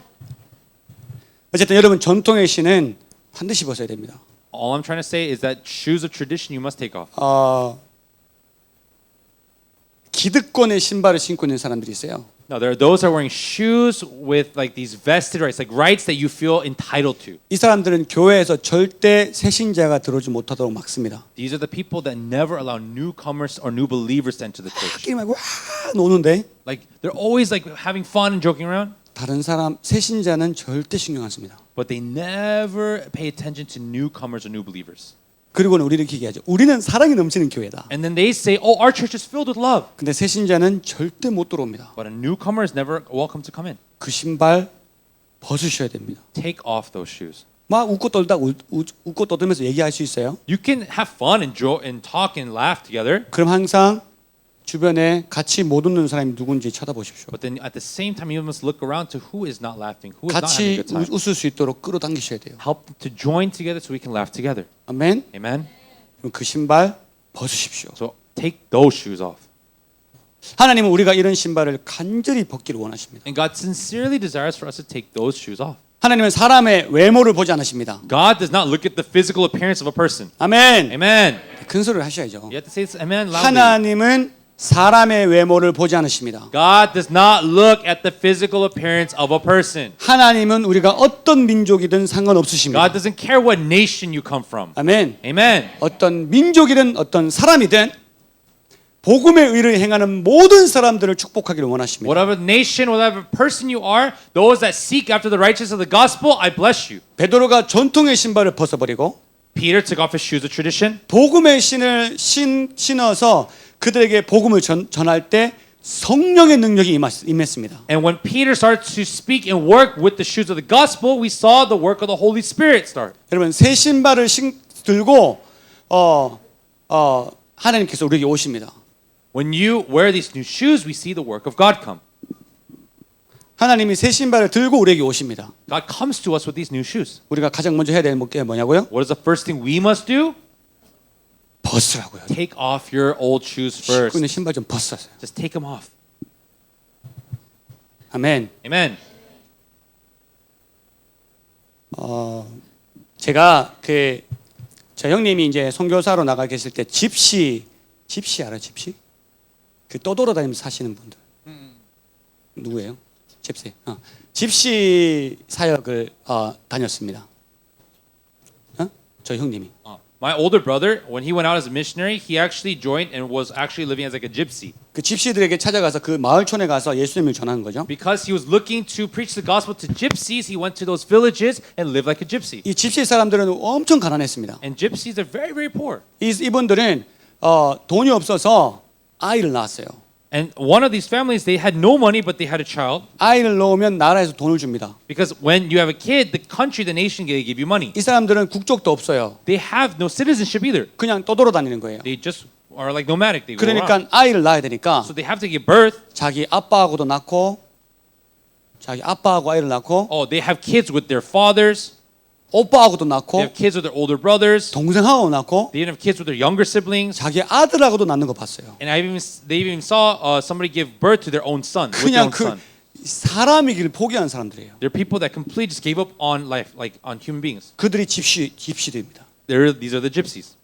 어쨌든 여러분 전통의 신은 반드시 벗어야 됩니다. All I'm trying to say is that shoes of tradition you must take off. 기득권의 신발을 신고 있는 사람들이 있어요. Now there are those that are wearing shoes with like these vested rights, like rights that you feel entitled to. 이 사람들은 교회에서 절대 새신자가 들어오지 못하도록 막습니다. These are the people that never allow newcomers or new believers to enter the church. 게임 말고 와 노는데 Like they're always like having fun and joking around, 다른 사람 새신자는 절대 신경 안 씁니다. but they never pay attention to newcomers or new believers. 그리고는 우리는 이렇게 얘기하죠. 우리는 사랑이 넘치는 교회다. And then they say, "Oh, our church is filled with love." 근데 새신자는 절대 못 들어옵니다. But a newcomer is never welcome to come in. 그 신발 벗으셔야 됩니다. Take off those shoes. 막 웃고 떨다 웃고 떠들면서 얘기할 수 있어요. You can have fun and talk and laugh together. 그럼 항상 주변에 같이 못 웃는 사람이 누군지 쳐다보십시오. But then at the same time, you must look around to who is not laughing, who is not having a 같이 good time. 웃을 수 있도록 끌어당기셔야 돼요. Help to join together so we can laugh together. 아멘. Amen. 그럼 그 신발 벗으십시오. So take those shoes off. 하나님은 우리가 이런 신발을 간절히 벗기를 원하십니다. And God sincerely desires for us to take those shoes off. 하나님은 사람의 외모를 보지 않으십니다. God does not look at the physical appearance of a person. 아멘. Amen. 큰 소리를 하셔야죠. You have to say amen loudly. 하나님은 사람의 외모를 보지 않으십니다. God does not look at the physical appearance of a person. 하나님은 우리가 어떤 민족이든 상관없으십니다. God doesn't care what nation you come from. 아멘. Amen. 어떤 민족이든 어떤 사람이든 복음의 의를 행하는 모든 사람들을 축복하기를 원하십니다. Whatever nation, whatever person you are, those that seek after the righteousness of the gospel, I bless you. 베드로가 전통의 신발을 벗어버리고 Peter took off his shoes of tradition. 복음의 신을 신어서 그들에게 복음을 전할 때 성령의 능력이 임했습니다. And when Peter started to speak and work with the shoes of the gospel, we saw the work of the Holy Spirit start. 여러분 새 신발을 들고 하나님께서 우리에게 오십니다. When you wear these new shoes, we see the work of God come. 하나님이 새 신발을 들고 우리에게 오십니다. God comes to us with these new shoes. 우리가 가장 먼저 해야 되는 게 뭐냐고요? What is the first thing we must do? 벗으라고요. Take off your old shoes 신고 first. 있는 신발 좀 벗으세요. Just take them off. 아멘. Amen. 제가 저 형님이 이제 선교사로 나가 계실 때 집시 알아? 집시? 그 떠돌아다니면서 사시는 분들. 누구예요? 집시. 집시 사역을 다녔습니다. 저 형님이. My older brother, when he went out as a missionary, he actually joined and was actually living as like a gypsy. 그 집시들에게 찾아가서 그 마을촌에 가서 예수님을 전하는 거죠. Because he was looking to preach the gospel to gypsies, he went to those villages and lived like a gypsy. 이 집시 사람들은 엄청 가난했습니다. And gypsies are very, very poor. 이분들은 돈이 없어서 아이를 낳았어요. And one of these families, they had no money, but they had a child. 아이를 낳으면 나라에서 돈을 줍니다. Because when you have a kid, the country, the nation, they give you money. 이 사람들은 국적도 없어요. They have no citizenship either. 그냥 떠돌아다니는 거예요. They just are like nomadic. They go around. 그러니까 아이를 낳아야 되니까 So they have to give birth. 자기 아빠하고도 낳고 자기 아빠하고 아이를 낳고 Oh, they have kids with their fathers. 오빠하고도 They 낳고 have kids with their older brothers. 동생하고 낳고 They even have kids with their younger siblings. 자기 아들하고도 낳는 거 봤어요. And they even saw somebody give birth to their own son. With their 그냥 own son. 사람이길 포기한 사람들이에요. They're people that completely just gave up on life, like on human beings. 그들이 집시들입니다. These are the gypsies.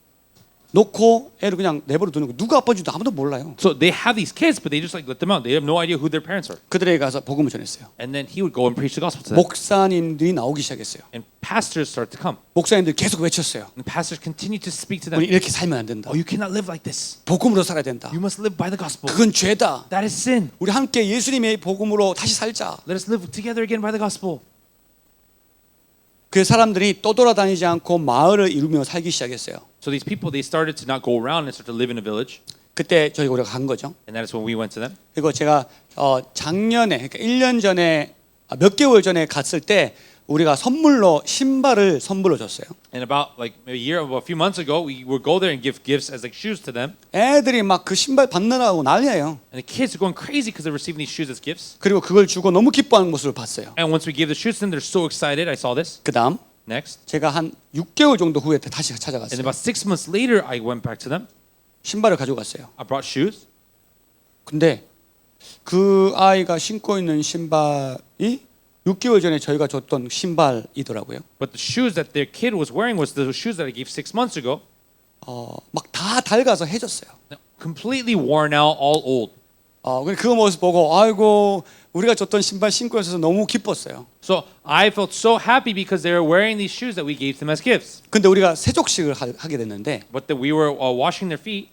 놓고 애를 그냥 내버려 두는 거. 누가 아빠인지도 아무도 몰라요. So they have these kids, but they just like let them out. They have no idea who their parents are. 그들에게 가서 복음을 전했어요. And then he would go and preach the gospel to them. 목사님들이 나오기 시작했어요. And pastors start to come. 목사님들이 계속 외쳤어요. And pastors continue to speak to them. 우리 이렇게 살면 안 된다. Oh, you cannot live like this. 복음으로 살아야 된다. You must live by the gospel. 그건 죄다. That is sin. 우리 함께 예수님의 복음으로 다시 살자. Let us live together again by the gospel. 그 사람들이 떠돌아다니지 않고 마을을 이루며 살기 시작했어요. So these people, they started to not go around and start to live in a village. 그때 우리가 간 거죠. And that is when we went to them. 그리고 제가 작년에 그러니까 1년 전에 몇 개월 전에 갔을 때 우리가 선물로 신발을 선물로 줬어요. And about like a few months ago, we would go there and give gifts as like shoes to them. 애들이 막 그 신발 받느라고 난리예요. And the kids are going crazy because they're receiving these shoes as gifts. 그리고 그걸 주고 너무 기뻐하는 모습을 봤어요. And once we gave the shoes to them, they're so excited. I saw this. 그다음 Next. 제가 한 6개월 정도 후에 다시 And 찾아갔어요. about 6 months later, I went back to them. 신발을 가지고 갔어요. I brought shoes. 근데 그 아이가 신고 있는 신발이 6개월 전에 저희가 줬던 신발이더라고요. But the shoes that their kid was wearing was the shoes that I gave 6 months ago. 막 다 낡아서 해졌어요. Completely worn out, all old. 그 모습 보고 아이고 우리가 줬던 신발 신고 있어서 너무 기뻤어요. So I felt so happy because they were wearing these shoes that we gave them as gifts. 근데 우리가 세족식을 하게 됐는데 But that we were washing their feet.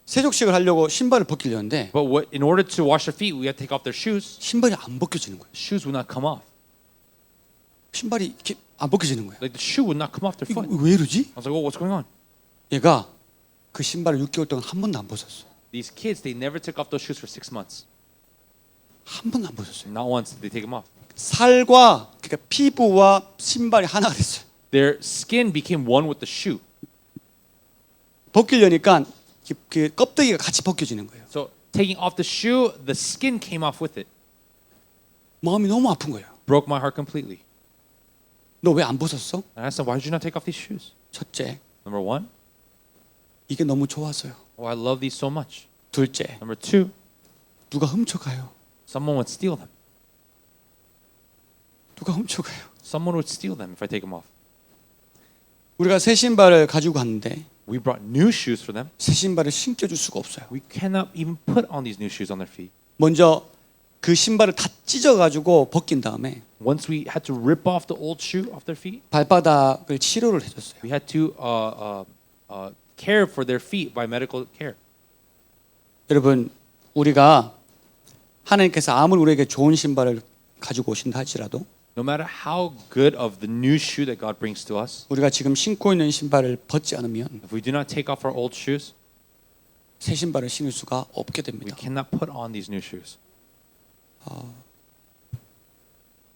세족식을 하려고 신발을 벗기려는데 But in order to wash their feet, we had to take off their shoes. 신발이 안 벗겨지는 거예요. Shoes would not come off. 신발이 이렇게 안 벗겨지는 거예요. Like the shoe would not come off their 이거 foot. 왜 이러지? I was like, oh, what's going on? 얘가 그 신발을 6개월 동안 한 번도 안 벗었어. These kids, they never took off those shoes for 6 months. 한 번도 안 벗었어요. Not once did they take them off. 살과 그러니까 피부와 신발이 하나가 됐어요. Their skin became one with the shoe. 벗기려니까 그 껍데기가 같이 벗겨지는 거예요. So taking off the shoe, the skin came off with it. 마음이 너무 아픈 거예요. Broke my heart completely. 너 왜 안 벗었어? And I asked them, why did you not take off these shoes? 첫째, Number one, 이게 너무 좋아서요. oh, I love these so much. 둘째, Number two, 누가 훔쳐가요. someone would steal them. 누가 훔쳐가요. Someone would steal them if I take them off. 우리가 새 신발을 가지고 갔는데 We brought new shoes for them. 새 신발을 신겨줄 수가 없어요. We cannot even put on these new shoes on their feet. 먼저 그 신발을 다 찢어가지고 벗긴 다음에 Once we had to rip off the old shoe off their feet, 발바닥을 치료를 해줬어요. we had to care for their feet by medical care. 여러분, 우리가 하나님께서 아무리 우리에게 좋은 신발을 가지고 오신다 할지라도 No matter how good of the new shoe that God brings to us, 우리가 지금 신고 있는 신발을 벗지 않으면 if we do not take off our old shoes, 새 신발을 신을 수가 없게 we 됩니다. cannot put on these new shoes.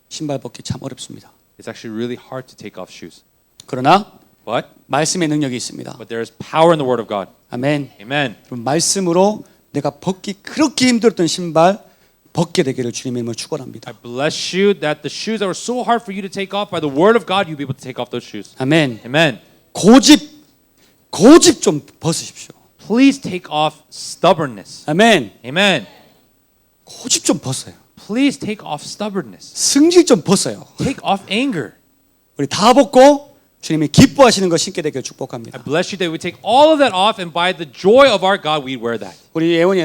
신발 벗기 참 어렵습니다. It's actually really hard to take off shoes. 그러나 But 말씀의 능력이 있습니다. there is power in the word of God. 아멘. Amen. 그럼 말씀으로 내가 벗기 그렇게 힘들었던 신발 벗게 되기를 주님의 이름으로 축원합니다. I bless you that the shoes that were so hard for you to take off by the word of God, you'll be able to take off those shoes. 아멘. Amen. 고집 좀 벗으십시오. Please take off stubbornness. 아멘. Amen. 고집 좀 벗어요. Please take off stubbornness. 승질 좀 벗어요. Take off anger. 우리 다 벗고 주님이 기뻐하시는 거 신게 되기를 I 축복합니다. bless you that we take all of that off, and by the joy of our God, we wear that. 우리 예원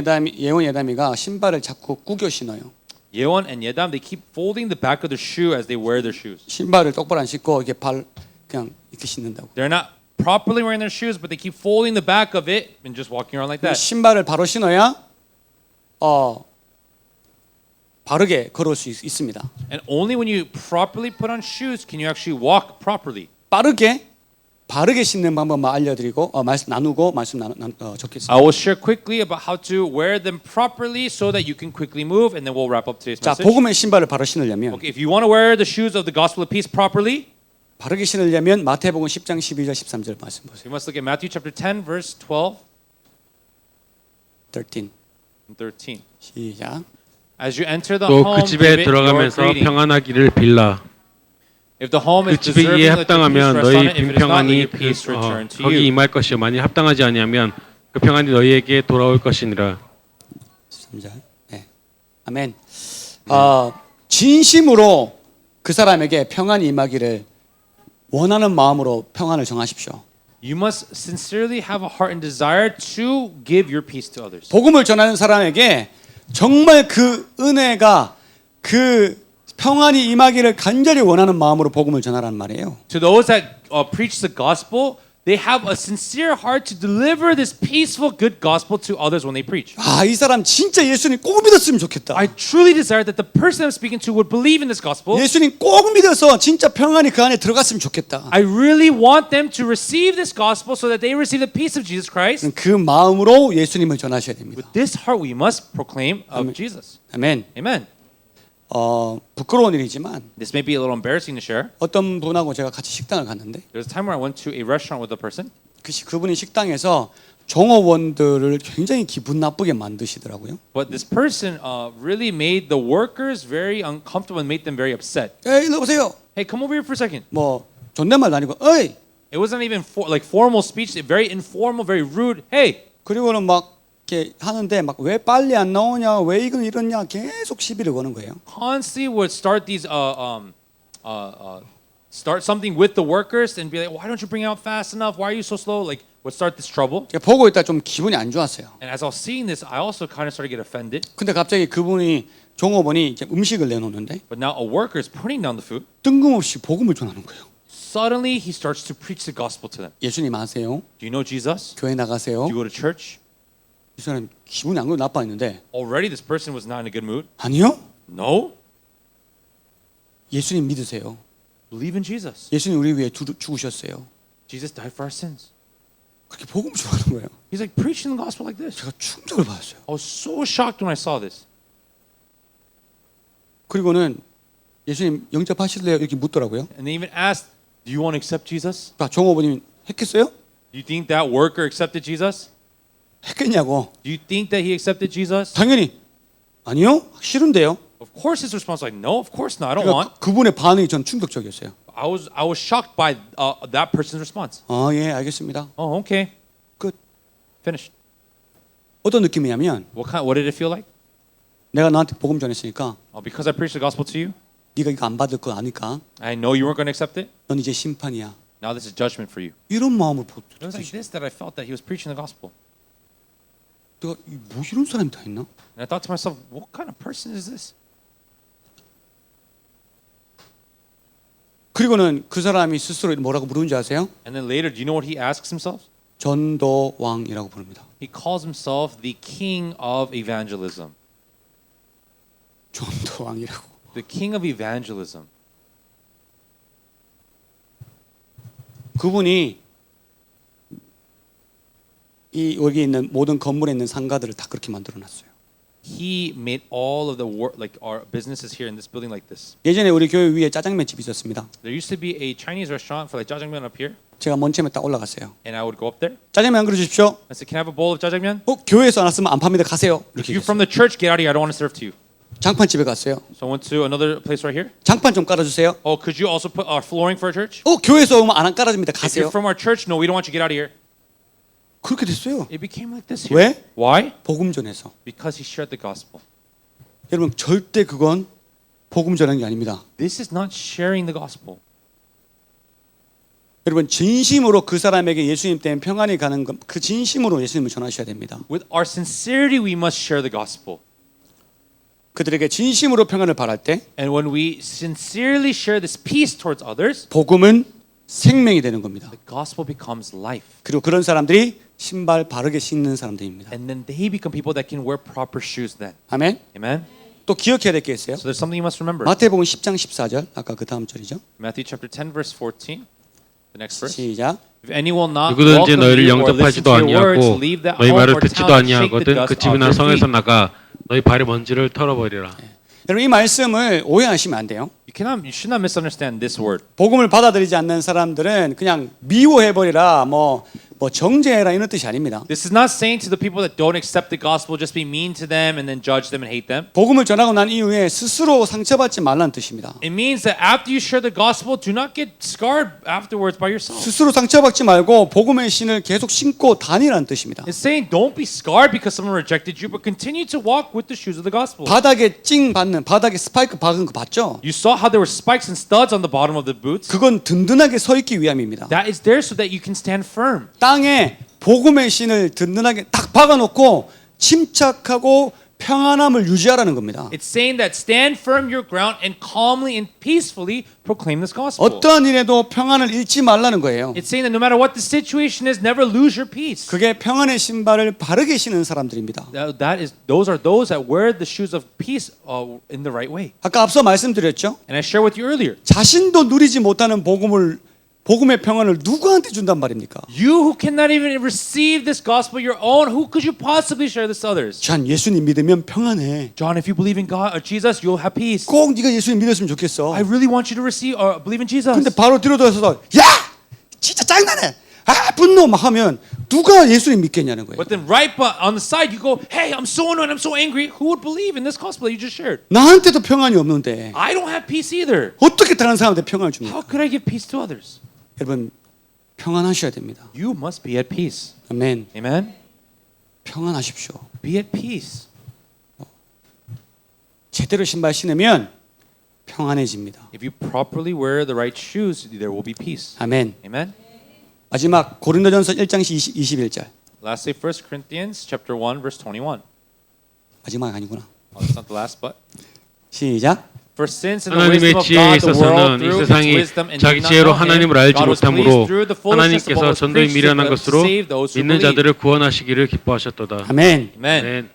예담이가 신발을 자꾸 구겨 신어요. Yeon and Yedam, they keep folding the back of their shoe as they wear their shoes. 신발을 똑바로 안 신고 이게 발 그냥 이렇게 신는다고. They're not properly wearing their shoes, but they keep folding the back of it and just walking around like that. 신발을 바로 신어야 바르게 걸을 수 있습니다. And only when you properly put on shoes can you actually walk properly. 바르게 신는 방법만 알려드리고 말씀 나누고 적겠습니다. I will share quickly about how to wear them properly so that you can quickly move, and then we'll wrap up today's 자, message. 복음의 신발을 바로 신으려면 Okay, if you want to wear the shoes of the gospel of peace properly, 바르게 신으려면 마태복음 10장 12절 13절 말씀 보세요. you must look at Matthew chapter 10, verse 12 13 and 13. 시작. As you enter the 또 home, 그 집에 give it your 들어가면서 greeting. 평안하기를 빌라. If the home 그 is 집이 deserving, 이에 let your peace 합당하면 rest on 너희 it. If it is not, let 빈평안이 your peace return to 거기 you. 임할 것이요 만일 합당하지 아니하면 그 평안이 너희에게 돌아올 것이니라. 13절. 네. 아멘. 진심으로 그 사람에게 평안이 임하기를 원하는 마음으로 평안을 정하십시오. You must sincerely have a heart and desire to give your peace to others. 복음을 전하는 사람에게 정말 그 은혜가 그 평안이 임하기를 간절히 원하는 마음으로 복음을 전하라는 말이에요. To those that preach the gospel, they have a sincere heart to deliver this peaceful, good gospel to others when they preach. 아, 이 사람 진짜 예수님 꼭 믿었으면 좋겠다. I truly desire that the person I'm speaking to would believe in this gospel. 예수님 꼭 믿어서 진짜 평안이 그 안에 들어갔으면 좋겠다. I really want them to receive this gospel so that they receive the peace of Jesus Christ. 그 마음으로 예수님을 전하셔야 됩니다. With this heart, we must proclaim of Jesus. 아멘. Amen. 부끄러운 일이지만 This may be a little embarrassing to share. 어떤 분하고 제가 같이 식당을 갔는데 There was a time where I went to a restaurant with a person. 그분이 식당에서 종업원들을 굉장히 기분 나쁘게 만드시더라고요. But this person really made the workers very uncomfortable and made them very upset. 에이, 일로 오세요. Hey, come over here for a second. 뭐 존댓말도 아니고 어이. It wasn't even like formal speech. Very informal, very rude. Hey. 그리고는 막 이렇게 하는데 막 왜 빨리 안 나오냐, 왜 이건 이러냐 계속 시비를 거는 거예요. Constantly would start these start something with the workers and be like, why don't you bring out fast enough? Why are you so slow? Like would start this trouble. 보고 있다 좀 기분이 안 좋았어요. And as I was seeing this, I also kind of started to get offended. 근데 갑자기 그분이 종업원이 이제 음식을 내놓는데 But now a worker is putting down the food. 뜬금없이 복음을 전하는 거예요. Suddenly he starts to preach the gospel to them. 예수님 아세요? Do you know Jesus? 교회 나가세요? Do you go to church? 이 사람 기분이 안 그래도 나빠했는데 Already this person was not in a good mood. 아니요? No. 예수님 믿으세요. Believe in Jesus. 예수님 우리 위해 죽으셨어요. Jesus died for our sins. 그렇게 복음을 전하는 거예요. He's like preaching the gospel like this. 제가 충격을 받았어요. I was so shocked when I saw this. 그리고는 예수님 영접하실래요? 이렇게 묻더라고요. And they even asked, do you want to accept Jesus? 종업원이 했겠어요? Do you think that worker accepted Jesus? 했겠냐고. Do you think that he accepted Jesus? 당연히 아니요. 싫은데요. Of course his response was like, no, of course not. I don't want. 그분의 반응이 전 충격적이었어요. I was shocked by that person's response. 예, 알겠습니다. Oh, okay. 끝. Finished. 어떤 느낌이냐면 What did it feel like? 내가 너한테 복음 전했으니까 Because I preached the gospel to you, 네가 이거 안 받을 거 아니까 I know you weren't going to accept it. 넌 이제 심판이야. Now this is judgment for you. 이런 마음을 It was like this that I felt that he was preaching the gospel. 내가 뭐 이런 사람이 다 있나? And I thought to myself, what kind of person is this? 그리고는 그 사람이 스스로 뭐라고 부르는지 아세요? And then later, do you know what he asks himself? 전도왕이라고 부릅니다. He calls himself the king of evangelism. 전도왕이라고. The king of evangelism. 그분이 이 여기 있는 모든 건물에 있는 상가들을 다 그렇게 만들어놨어요. He made all of the work, like our businesses here in this building, like this. 예전에 우리 교회 위에 짜장면 집이 있었습니다. There used to be a Chinese restaurant for like jjajangmyeon up here, 제가 먼 처음에 딱 올라갔어요. and I would go up there. 짜장면 한 그릇 주십시오. I said, "Can I have a bowl of jjajangmyeon? 교회에서 안 왔으면 안 팝니다. 가세요. If 이렇게 you're 얘기했어요. from the church, get out of here. I don't want to serve to you." 장판집에 갔어요. So I went to another place right here. 장판 좀 깔아주세요. Oh, could you also put our flooring for our church? 교회에서 오면 안 깔아줍니다. If 가세요. you're from our church, no, we don't want you to get out of here. 그렇게 됐어요. It became like this here. 왜? Why? 복음 전해서. Because he shared the gospel. 여러분 절대 그건 복음 전하는 게 아닙니다. This is not sharing the gospel. 여러분 진심으로 그 사람에게 예수님 때문에 평안이 가는 것, 그 진심으로 예수님을 전하셔야 됩니다. With our sincerity, we must share the gospel. 그들에게 진심으로 평안을 바랄 때 And when we sincerely share this peace towards others, 복음은 생명이 되는 겁니다. the gospel becomes life. 그리고 그런 사람들이 신발 바르게 신는 사람들입니다. And then they become people that can wear proper shoes then. 아멘. Amen? 또 기억해야 될 게 있어요. So there's something you must remember. 마태복음 10장 14절 아까 그 다음 절이죠. Matthew chapter 10 verse 14. The next verse. 시작. If anyone not 누구든지 welcome 너희를 you or listen 영접하지도 to your words, 아니하고 leave that 너희 home 말을 or 듣지도 town and shake the 아니하거든 dust 그 off 집이나 your 성에서 feet. 나가 너희 발의 먼지를 털어버리라. 여러분 이 말씀을 오해하시면 안 돼요. You should not misunderstand this word. 복음을 받아들이지 않는 사람들은 그냥 미워해버리라 뭐 정죄해라 이런 뜻이 아닙니다. This is not saying to the people that don't accept the gospel, just be mean to them and then judge them and hate them. 복음을 전하고 난 이후에 스스로 상처받지 말라는 뜻입니다. It means that after you share the gospel, do not get scarred afterwards by yourself. 스스로 상처받지 말고 복음의 신을 계속 신고 다니라는 뜻입니다. It's saying don't be scarred because someone rejected you, but continue to walk with the shoes of the gospel. 바닥에 찡 받는 바닥에 스파이크 박은 거 봤죠? You saw how there were spikes and studs on the bottom of the boots? 그건 든든하게 서 있기 위함입니다. That is there so that you can stand firm. 땅에 복음의 신을 든든하게 딱 박아놓고 침착하고 평안함을 유지하라는 겁니다. It's saying that stand firm your ground and calmly and peacefully proclaim this gospel. 어떠한 일에도 평안을 잃지 말라는 거예요. It's saying that no matter what the situation is, never lose your peace. 그게 평안의 신발을 바르게 신은 사람들입니다. Those are those that wear the shoes of peace in the right way. 아까 앞서 말씀드렸죠. And I shared with you earlier. 자신도 누리지 못하는 복음의 평안을 누구한테 준단 말입니까? You who cannot even receive this gospel your own, who could you possibly share this to others? 전 예수님 믿으면 평안해. John, if you believe in God or Jesus, you'll have peace. 꼭 네가 예수님 믿었으면 좋겠어. I really want you to receive or believe in Jesus. 근데 바로 들어들어서 야! 진짜 짜증나네. 아, 분노 막 하면 누가 예수님 믿겠냐는 거예요. But then right on the side you go, hey, I'm so annoyed, I'm so angry. Who would believe in this gospel that you just shared? 나한테도 평안이 없는데 I don't have peace either. 어떻게 다른 사람한테 평안을 줍니까? How could I give peace to others? 여러분 평안하셔야 됩니다. You must be at peace. 아멘. Amen? 평안하십시오. Be at peace. 제대로 신발 신으면 평안해집니다. If you properly wear the right shoes, there will be peace. 아멘. Amen? 마지막 고린도전서 1장 21절. Lastly, 1 Corinthians chapter 1 verse 21. 마지막 아니구나. Oh, that's not the last but. 시작. For since in the 하나님의 wisdom of 지혜에 God the world 있어서는 이 through its 세상이 wisdom and 자기 did not 지혜로 know him, 하나님을 알지 God was 못함으로 pleased through the foolishness of 하나님께서 what was 전도에 preached to 미련한 them to 것으로 save those who 믿는 believe. 자들을 구원하시기를 기뻐하셨도다. 아멘. Amen. 아멘.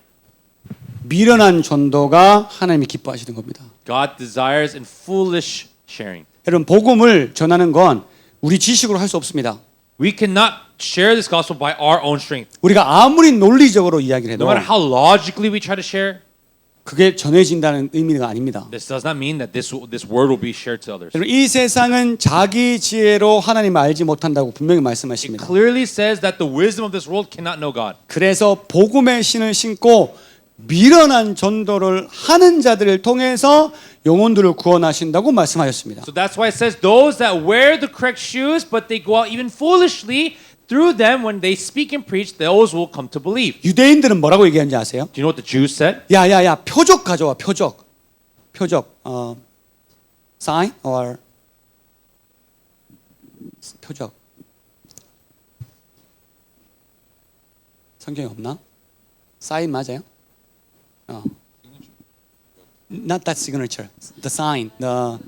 미련한 전도가 하나님이 기뻐하시는 겁니다. God desires in foolish sharing. 여러분 복음을 전하는 건 우리 지식으로 할 수 없습니다. We cannot share this gospel by our own strength. 우리가 아무리 논리적으로 이야기를 해도 No matter how logically we try to share, 그게 전해진다는 의미가 아닙니다. this does not mean that this word will be shared to others. 여러분 이 세상은 자기 지혜로 하나님을 알지 못한다고 분명히 It 말씀하십니다. clearly says that the wisdom of this world cannot know God. 그래서 복음의 신을 신고 미련한 전도를 하는 자들을 통해서 영혼들을 구원하신다고 말씀하셨습니다. So that's why it says those that wear the correct shoes, but they go out even foolishly, through them when they speak and preach, those will come to believe. 유대인들은 뭐라고 얘기하는지 아세요? Do you know what the Jews said? 야야야 표적 가져와 표적. sign or 표적. 성경에 없나? sign 맞아요? Not that signature. The sign. The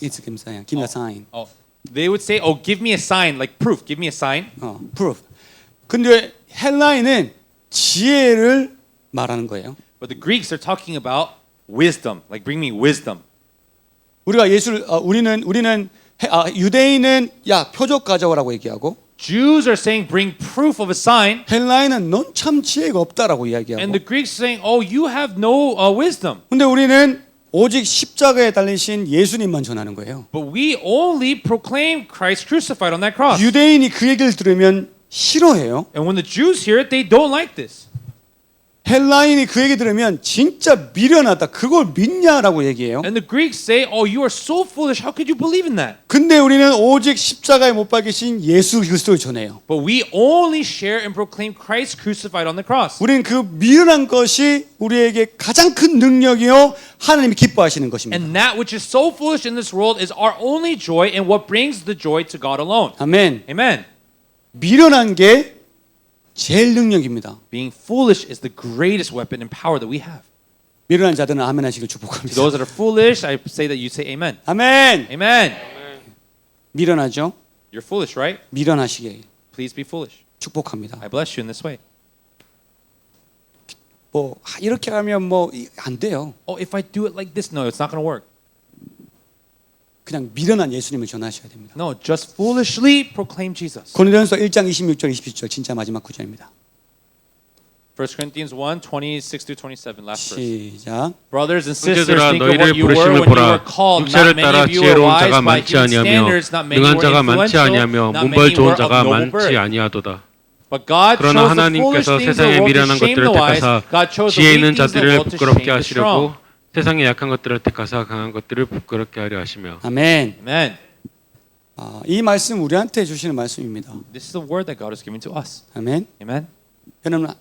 it's give me a sign. Oh, they would say, "Oh, give me a sign, like proof. Give me a sign." proof. 근데 헬라인은 지혜를 말하는 거예요. But the Greeks are talking about wisdom, like bring me wisdom. 우리가 우리는 유대인은 야 표적 가져오라고 얘기하고 Jews are saying bring proof of a sign, 헬라인은 넌 참 지혜가 없다라고 and 이야기하고. the Greeks saying, "Oh, you have no wisdom." 근데 우리는 오직 십자가에 달리신 예수님만 전하는 거예요. But we only proclaim Christ crucified on that cross. 유대인이 그 얘기를 들으면 싫어해요. And when the Jews hear it, they don't like this. 헬라인이 그 얘기 들으면 진짜 미련하다. 그걸 믿냐라고 얘기해요. And the Greeks say, "Oh, you are so foolish. How could you believe in that?" 근데 우리는 오직 십자가에 못 박이신 예수 그리스도를 전해요. But we only share and proclaim Christ crucified on the cross. 우리는 그 미련한 것이 우리에게 가장 큰 능력이요 하나님이 기뻐하시는 것입니다. And that which is so foolish in this world is our only joy and what brings the joy to God alone. 아멘. Amen. 미련한 게 제일 능력입니다. Being foolish is the greatest weapon and power that we have. 미련한 자들은 아멘 하시길 To 축복합니다. those that are foolish, I say that you say amen. 아멘. Amen. 미련하죠? You're foolish, right? 미련하시길 Please be foolish. 축복합니다. I bless you in this way. 뭐 이렇게 하면 뭐 안 돼요. Oh, if I do it like this, no, it's not going to work. 그냥 미련한 예수님을 전하셔야 됩니다. No, just foolishly proclaim Jesus. 고린도전서 1장 26절 27절 진짜 마지막 구절입니다. 1 Corinthians 1, 26 through 27, last verse. 시작. Brothers and sisters, 형제들아 think of what 너희를 you were 부르심을 when you were 보라. called. Not 육체를 many 따라 of you were 지혜로운 wise 자가 by 많지 human 아니하며 standards. Not many 능한 were 자가 많지 influential. 아니하며 Not 문벌 many 좋은 were of 자가 noble 많지 birth. 아니하도다. But God 그러나 chose the foolish 하나님께서 things of the 세상의 world to 미련한 shame 것들을 the wise. 택하사 God chose the 지혜 weak 있는 things of the 자들을 world to 부끄럽게 shame the strong. 하시려고 세상의 약한 것들을 택하사 강한 것들을 부끄럽게 하려 하시며. 아멘. Amen. 이 말씀 우리한테 주시는 말씀입니다. This is the word that God is giving to us. 아멘. Amen. 여러분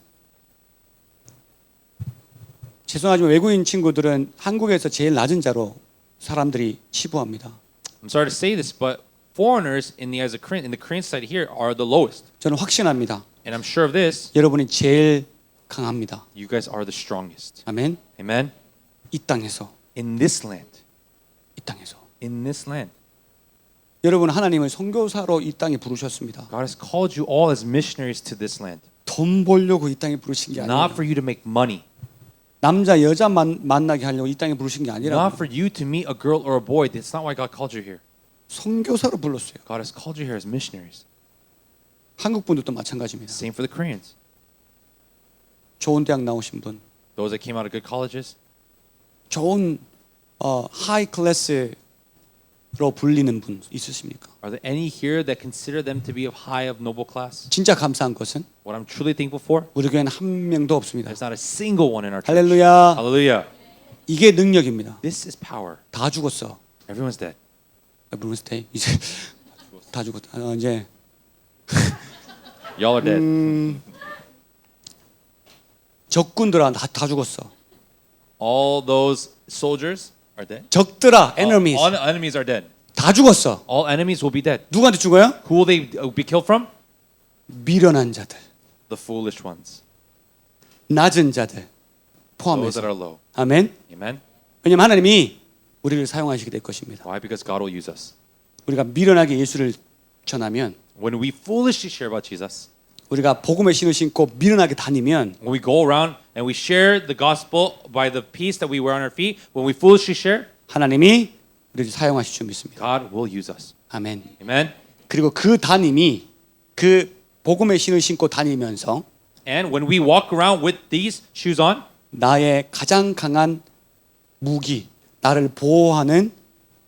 죄송하지만 외국인 친구들은 한국에서 제일 낮은 자로 사람들이 치부합니다. I'm sorry to say this, but foreigners in the Korean side here are the lowest. 저는 확신합니다. And I'm sure of this, 여러분이 제일 강합니다. you guys are the strongest. 아멘. Amen. 이 땅에서, In this land. 이 땅에서. In this land. 여러분 하나님을 선교사로 이 땅에 부르셨습니다. God has called you all as missionaries to this land. 돈 벌려고 이 땅에 부르신 게 Not 아니라 for you to make money. 남자 여자 만나게 하려고 이 땅에 부르신 게 아니라 Not for you to meet a girl or a boy. That's not why God called you here. 선교사로 불렀어요. God has called you here as missionaries. 한국 분들도 마찬가지입니다. Same for the Koreans. 좋은 대학 나오신 분, Those that came out of good colleges. 좋은 하이 클래스로 불리는 분 있으십니까? Are there any here that consider them to be of high of noble class? 진짜 감사한 것은 What I'm truly thankful for, 우리 교회는 한 명도 없습니다. there's not a single one in our church. 할렐루야. Hallelujah. 이게 능력입니다. This is power. 다 죽었어. Everyone's dead. 브루스테이 이제 다 죽었다. 이제 Y'all are dead. 적군들아 다 죽었어. All those soldiers are dead. 적들아, enemies All enemies are dead. 다 죽었어. All enemies will be dead. 누구한테 죽어요? Who will they be killed from? 미련한 자들, The foolish ones. 낮은 자들 Those 포함해서. that are low. 아멘. Amen. 왜냐면 하나님이 우리를 사용하시게 될 것입니다. Why? Because God will use us. 우리가 미련하게 예수를 전하면, When we foolishly share about Jesus, 우리가 복음의 신을 신고 미련하게 다니면 when we go around and we share the gospel by the peace that we wear on our feet, when we foolishly share, 하나님이 우리를 사용하실 줄 믿습니다. God will use us. 아멘. Amen. 그리고 그 다님이 그 복음의 신을 신고 다니면서 And when we walk around with these shoes on, 나의 가장 강한 무기, 나를 보호하는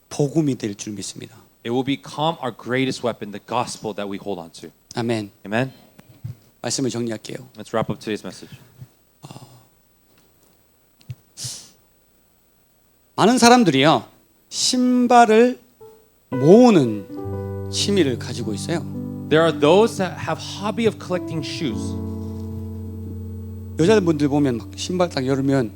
복음이 될 줄 믿습니다. it will become our greatest weapon, the gospel that we hold on to. 아멘. Amen. 말씀을 정리할게요. Let's wrap up today's message. 많은 사람들이요, 신발을 모으는 취미를 가지고 있어요. There are those that have hobby of collecting shoes. 여자분들 보면 막 신발 딱 열면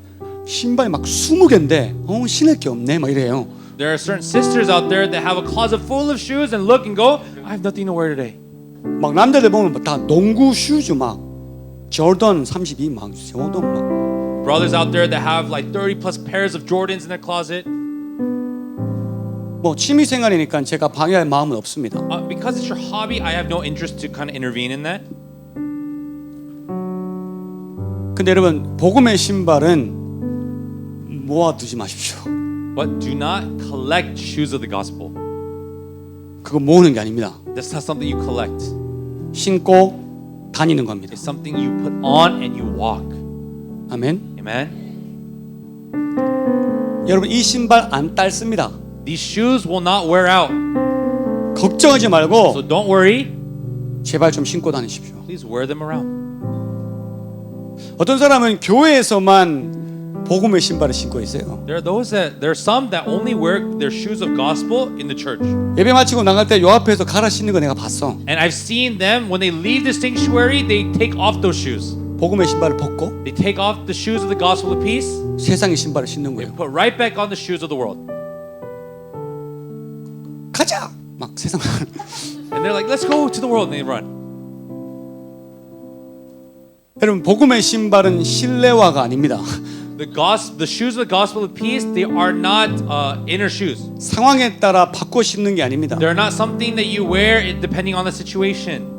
신발 막 20개인데 신을 게 없네 막 이래요. There are certain sisters out there that have a closet full of shoes and look and go, I have nothing to wear today. 막 남자들 보면 다 농구 슈즈 막 조던 32 막 조던 막 Brothers out there that have like 30 plus pairs of Jordans in their closet. 뭐 취미 생활이니까 제가 방해할 마음은 없습니다. Because it's your hobby, I have no interest to kind of intervene in that. 근데 여러분 복음의 신발은 모아두지 마십시오. But do not collect shoes of the gospel. 그거 모으는 게 아닙니다. That's not something you collect. 신고 다니는 겁니다. It's something you put on and you walk. 아멘. Amen. 여러분 이 신발 안 딸습니다. These shoes will not wear out. 걱정하지 So 말고 don't worry. 제발 좀 신고 다니십시오. Please wear them around. 어떤 사람은 교회에서만 복음의 신발을 신고 있어요. There are some that only wear their shoes of gospel in the church. 예배 마치고 나갈 때 요 앞에서 갈아 신는 거 내가 봤어. And I've seen them when they leave the sanctuary, they take off those shoes. 복음의 신발을 벗고 They take off the shoes of the gospel of peace, 세상의 신발을 신는 거예요. put right back on the shoes of the world. 가자! 막 세상 And they're like, let's go to the world, and they run. 여러분 복음의 신발은 실내화가 아닙니다. The shoes of the gospel of peace, they are not inner shoes. 상황에 따라 바꿔 신는 게 아닙니다. They're not something that you wear depending on the situation.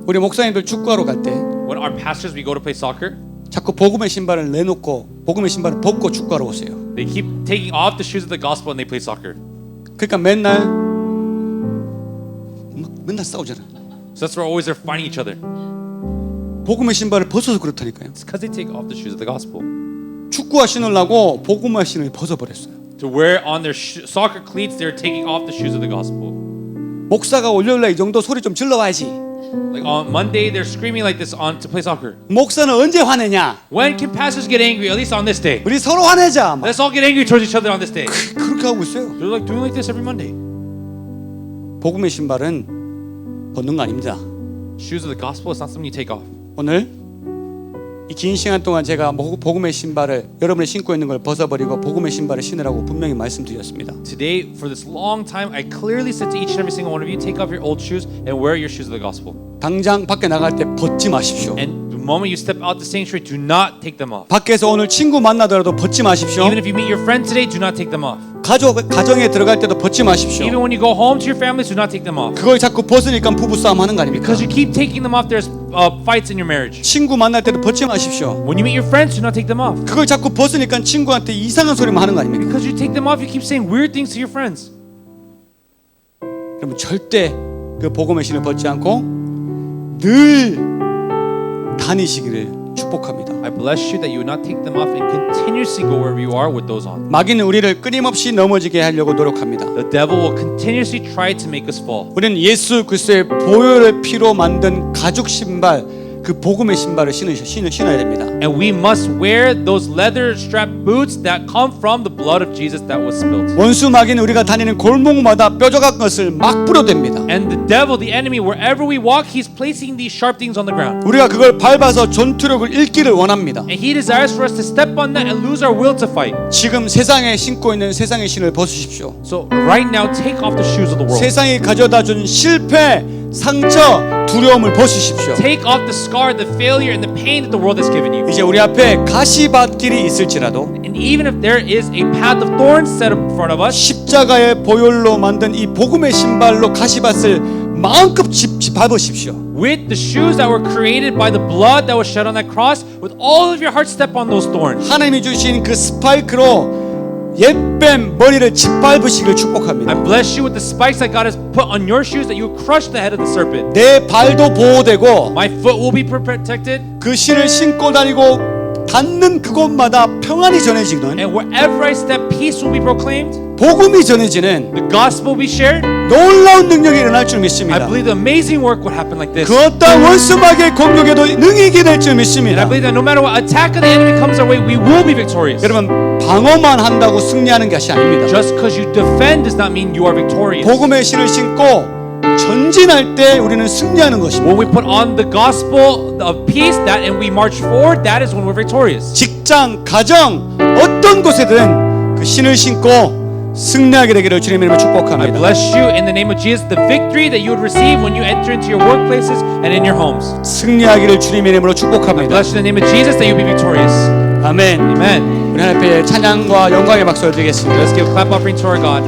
우리 목사님들 축구하러 갈 때 When our pastors, we go to play soccer, 자꾸 복음의 신발을 내놓고 복음의 신발을 벗고 축구하러 오세요. they keep taking off the shoes of the gospel and they play soccer. 그러니까 맨날 싸우잖아. So that's why always they're fighting each other. 복음의 신발을 벗어서 그렇다니까요. It's because they take off the shoes of the gospel. 축구화 신으려고 복음화 신을 벗어버렸어요. To wear on their soccer cleats, they're taking off the shoes of the gospel. 목사가 월요일날 이 정도 소리 좀 질러와야지. Like on Monday, they're screaming like this on to play soccer. 목사는 언제 화내냐? When can pastors get angry? At least on this day. 우리 서로 화내자. 막 Let's all get angry towards each other on this day. 그렇게 하고 있어요. They're like doing like this every Monday. 복음의 신발은 벗는 거 아닙니다. Shoes of the gospel is not something you take off. 오늘 이 긴 시간 동안 제가 복음의 신발을 여러분이 신고 있는 걸 벗어버리고 복음의 신발을 신으라고 분명히 말씀드렸습니다. Today, for this long time, I clearly said to each and every single one of you, take off your old shoes and wear your shoes of the gospel. 당장 밖에 나갈 때 벗지 마십시오. And the moment you step out the sanctuary, do not take them off. 밖에서 오늘 친구 만나더라도 벗지 마십시오. Even if you meet your friend today, do not take them off. 가정에 들어갈 때도 벗지 마십시오. Even when you go home to your families, do not take them off. 그걸 자꾸 벗으니까 부부싸움 하는 거 아닙니까? Because you keep taking them off, there's fights in your marriage. 친구 만날 때도 벗지 마십시오. When you meet your friends, do not take them off. 그걸 자꾸 벗으니까 친구한테 이상한 소리만 하는 거 아닙니까? Because you take them off, you keep saying weird things to your friends. 여러분 절대 그 복음의 신을 벗지 않고 늘 다니시기를 축복합니다. I bless you that you would not take them off and continuously go wherever you are with those on. 마귀는 우리를 끊임없이 넘어지게 하려고 노력합니다. The devil will continuously try to make us fall. 우리는 예수 그리스도의 보혈의 피로 만든 가죽 신발, 그 복음의 신발을 신어야 됩니다. And we must wear those leather strap boots that come from the blood of Jesus that was spilled. 원수 마귀는 우리가 다니는 골목마다 뾰족한 것을 막 뿌려댑니다. And the devil, the enemy, wherever we walk, he's placing these sharp things on the ground. 우리가 그걸 밟아서 전투력을 잃기를 원합니다. And he desires for us to step on that and lose our will to fight. 지금 세상에 신고 있는 세상의 신을 벗으십시오. So right now, take off the shoes of the world. 세상이 가져다준 실패, 상처, 두려움을 벗으십시오. Take off the scar, the failure, and the pain that the world has given you. 이제 우리 앞에 가시밭길이 있을지라도 And even if there is a path of thorns set up in front of us, 십자가의 보혈로 만든 이 복음의 신발로 가시밭을 마음껏 밟으십시오. with the shoes that were created by the blood that was shed on that cross, with all of your heart step on those thorns. 하나님이 주신 그 스파이크로 옛뱀 머리를 짓밟으시길 축복합니다. I bless you with the spikes that God has put on your shoes that you will crush the head of the serpent. 내 발도 보호되고 My foot will be protected, 그 신을 신고 다니고 닿는 그곳마다 평안이 전해지는 and wherever I step, peace will be proclaimed. 복음이 전해지는 The gospel will be shared. 놀라운 능력이 일어날 줄 I 믿습니다. believe the amazing work would happen like this. 그 어떤 원수마귀의 공격에도 능히 이겨낼 줄 And I 믿습니다. believe that no matter what attack of the enemy comes our way, we will be victorious. 여러분 방어만 한다고 승리하는 것이 아닙니다. Just because you defend does not mean you are victorious. 복음의 신을 신고 전진할 때 우리는 승리하는 것입니다. When we put on the gospel of peace, that and we march forward, that is when we're victorious. 직장, 가정 어떤 곳에든 그 신을 신고 승리하게 되기를 주님의 이름으로 I 축복합니다. bless you in the name of Jesus, the victory that you would receive when you enter into your workplaces and in your homes. 승리하기를 주님의 이름으로 I 축복합니다. bless you in the name of Jesus that you be victorious. 아멘. Amen. 우리 하나님 앞에 찬양과 영광의 박수를 드리겠습니다. Let's give a clap offering to our God.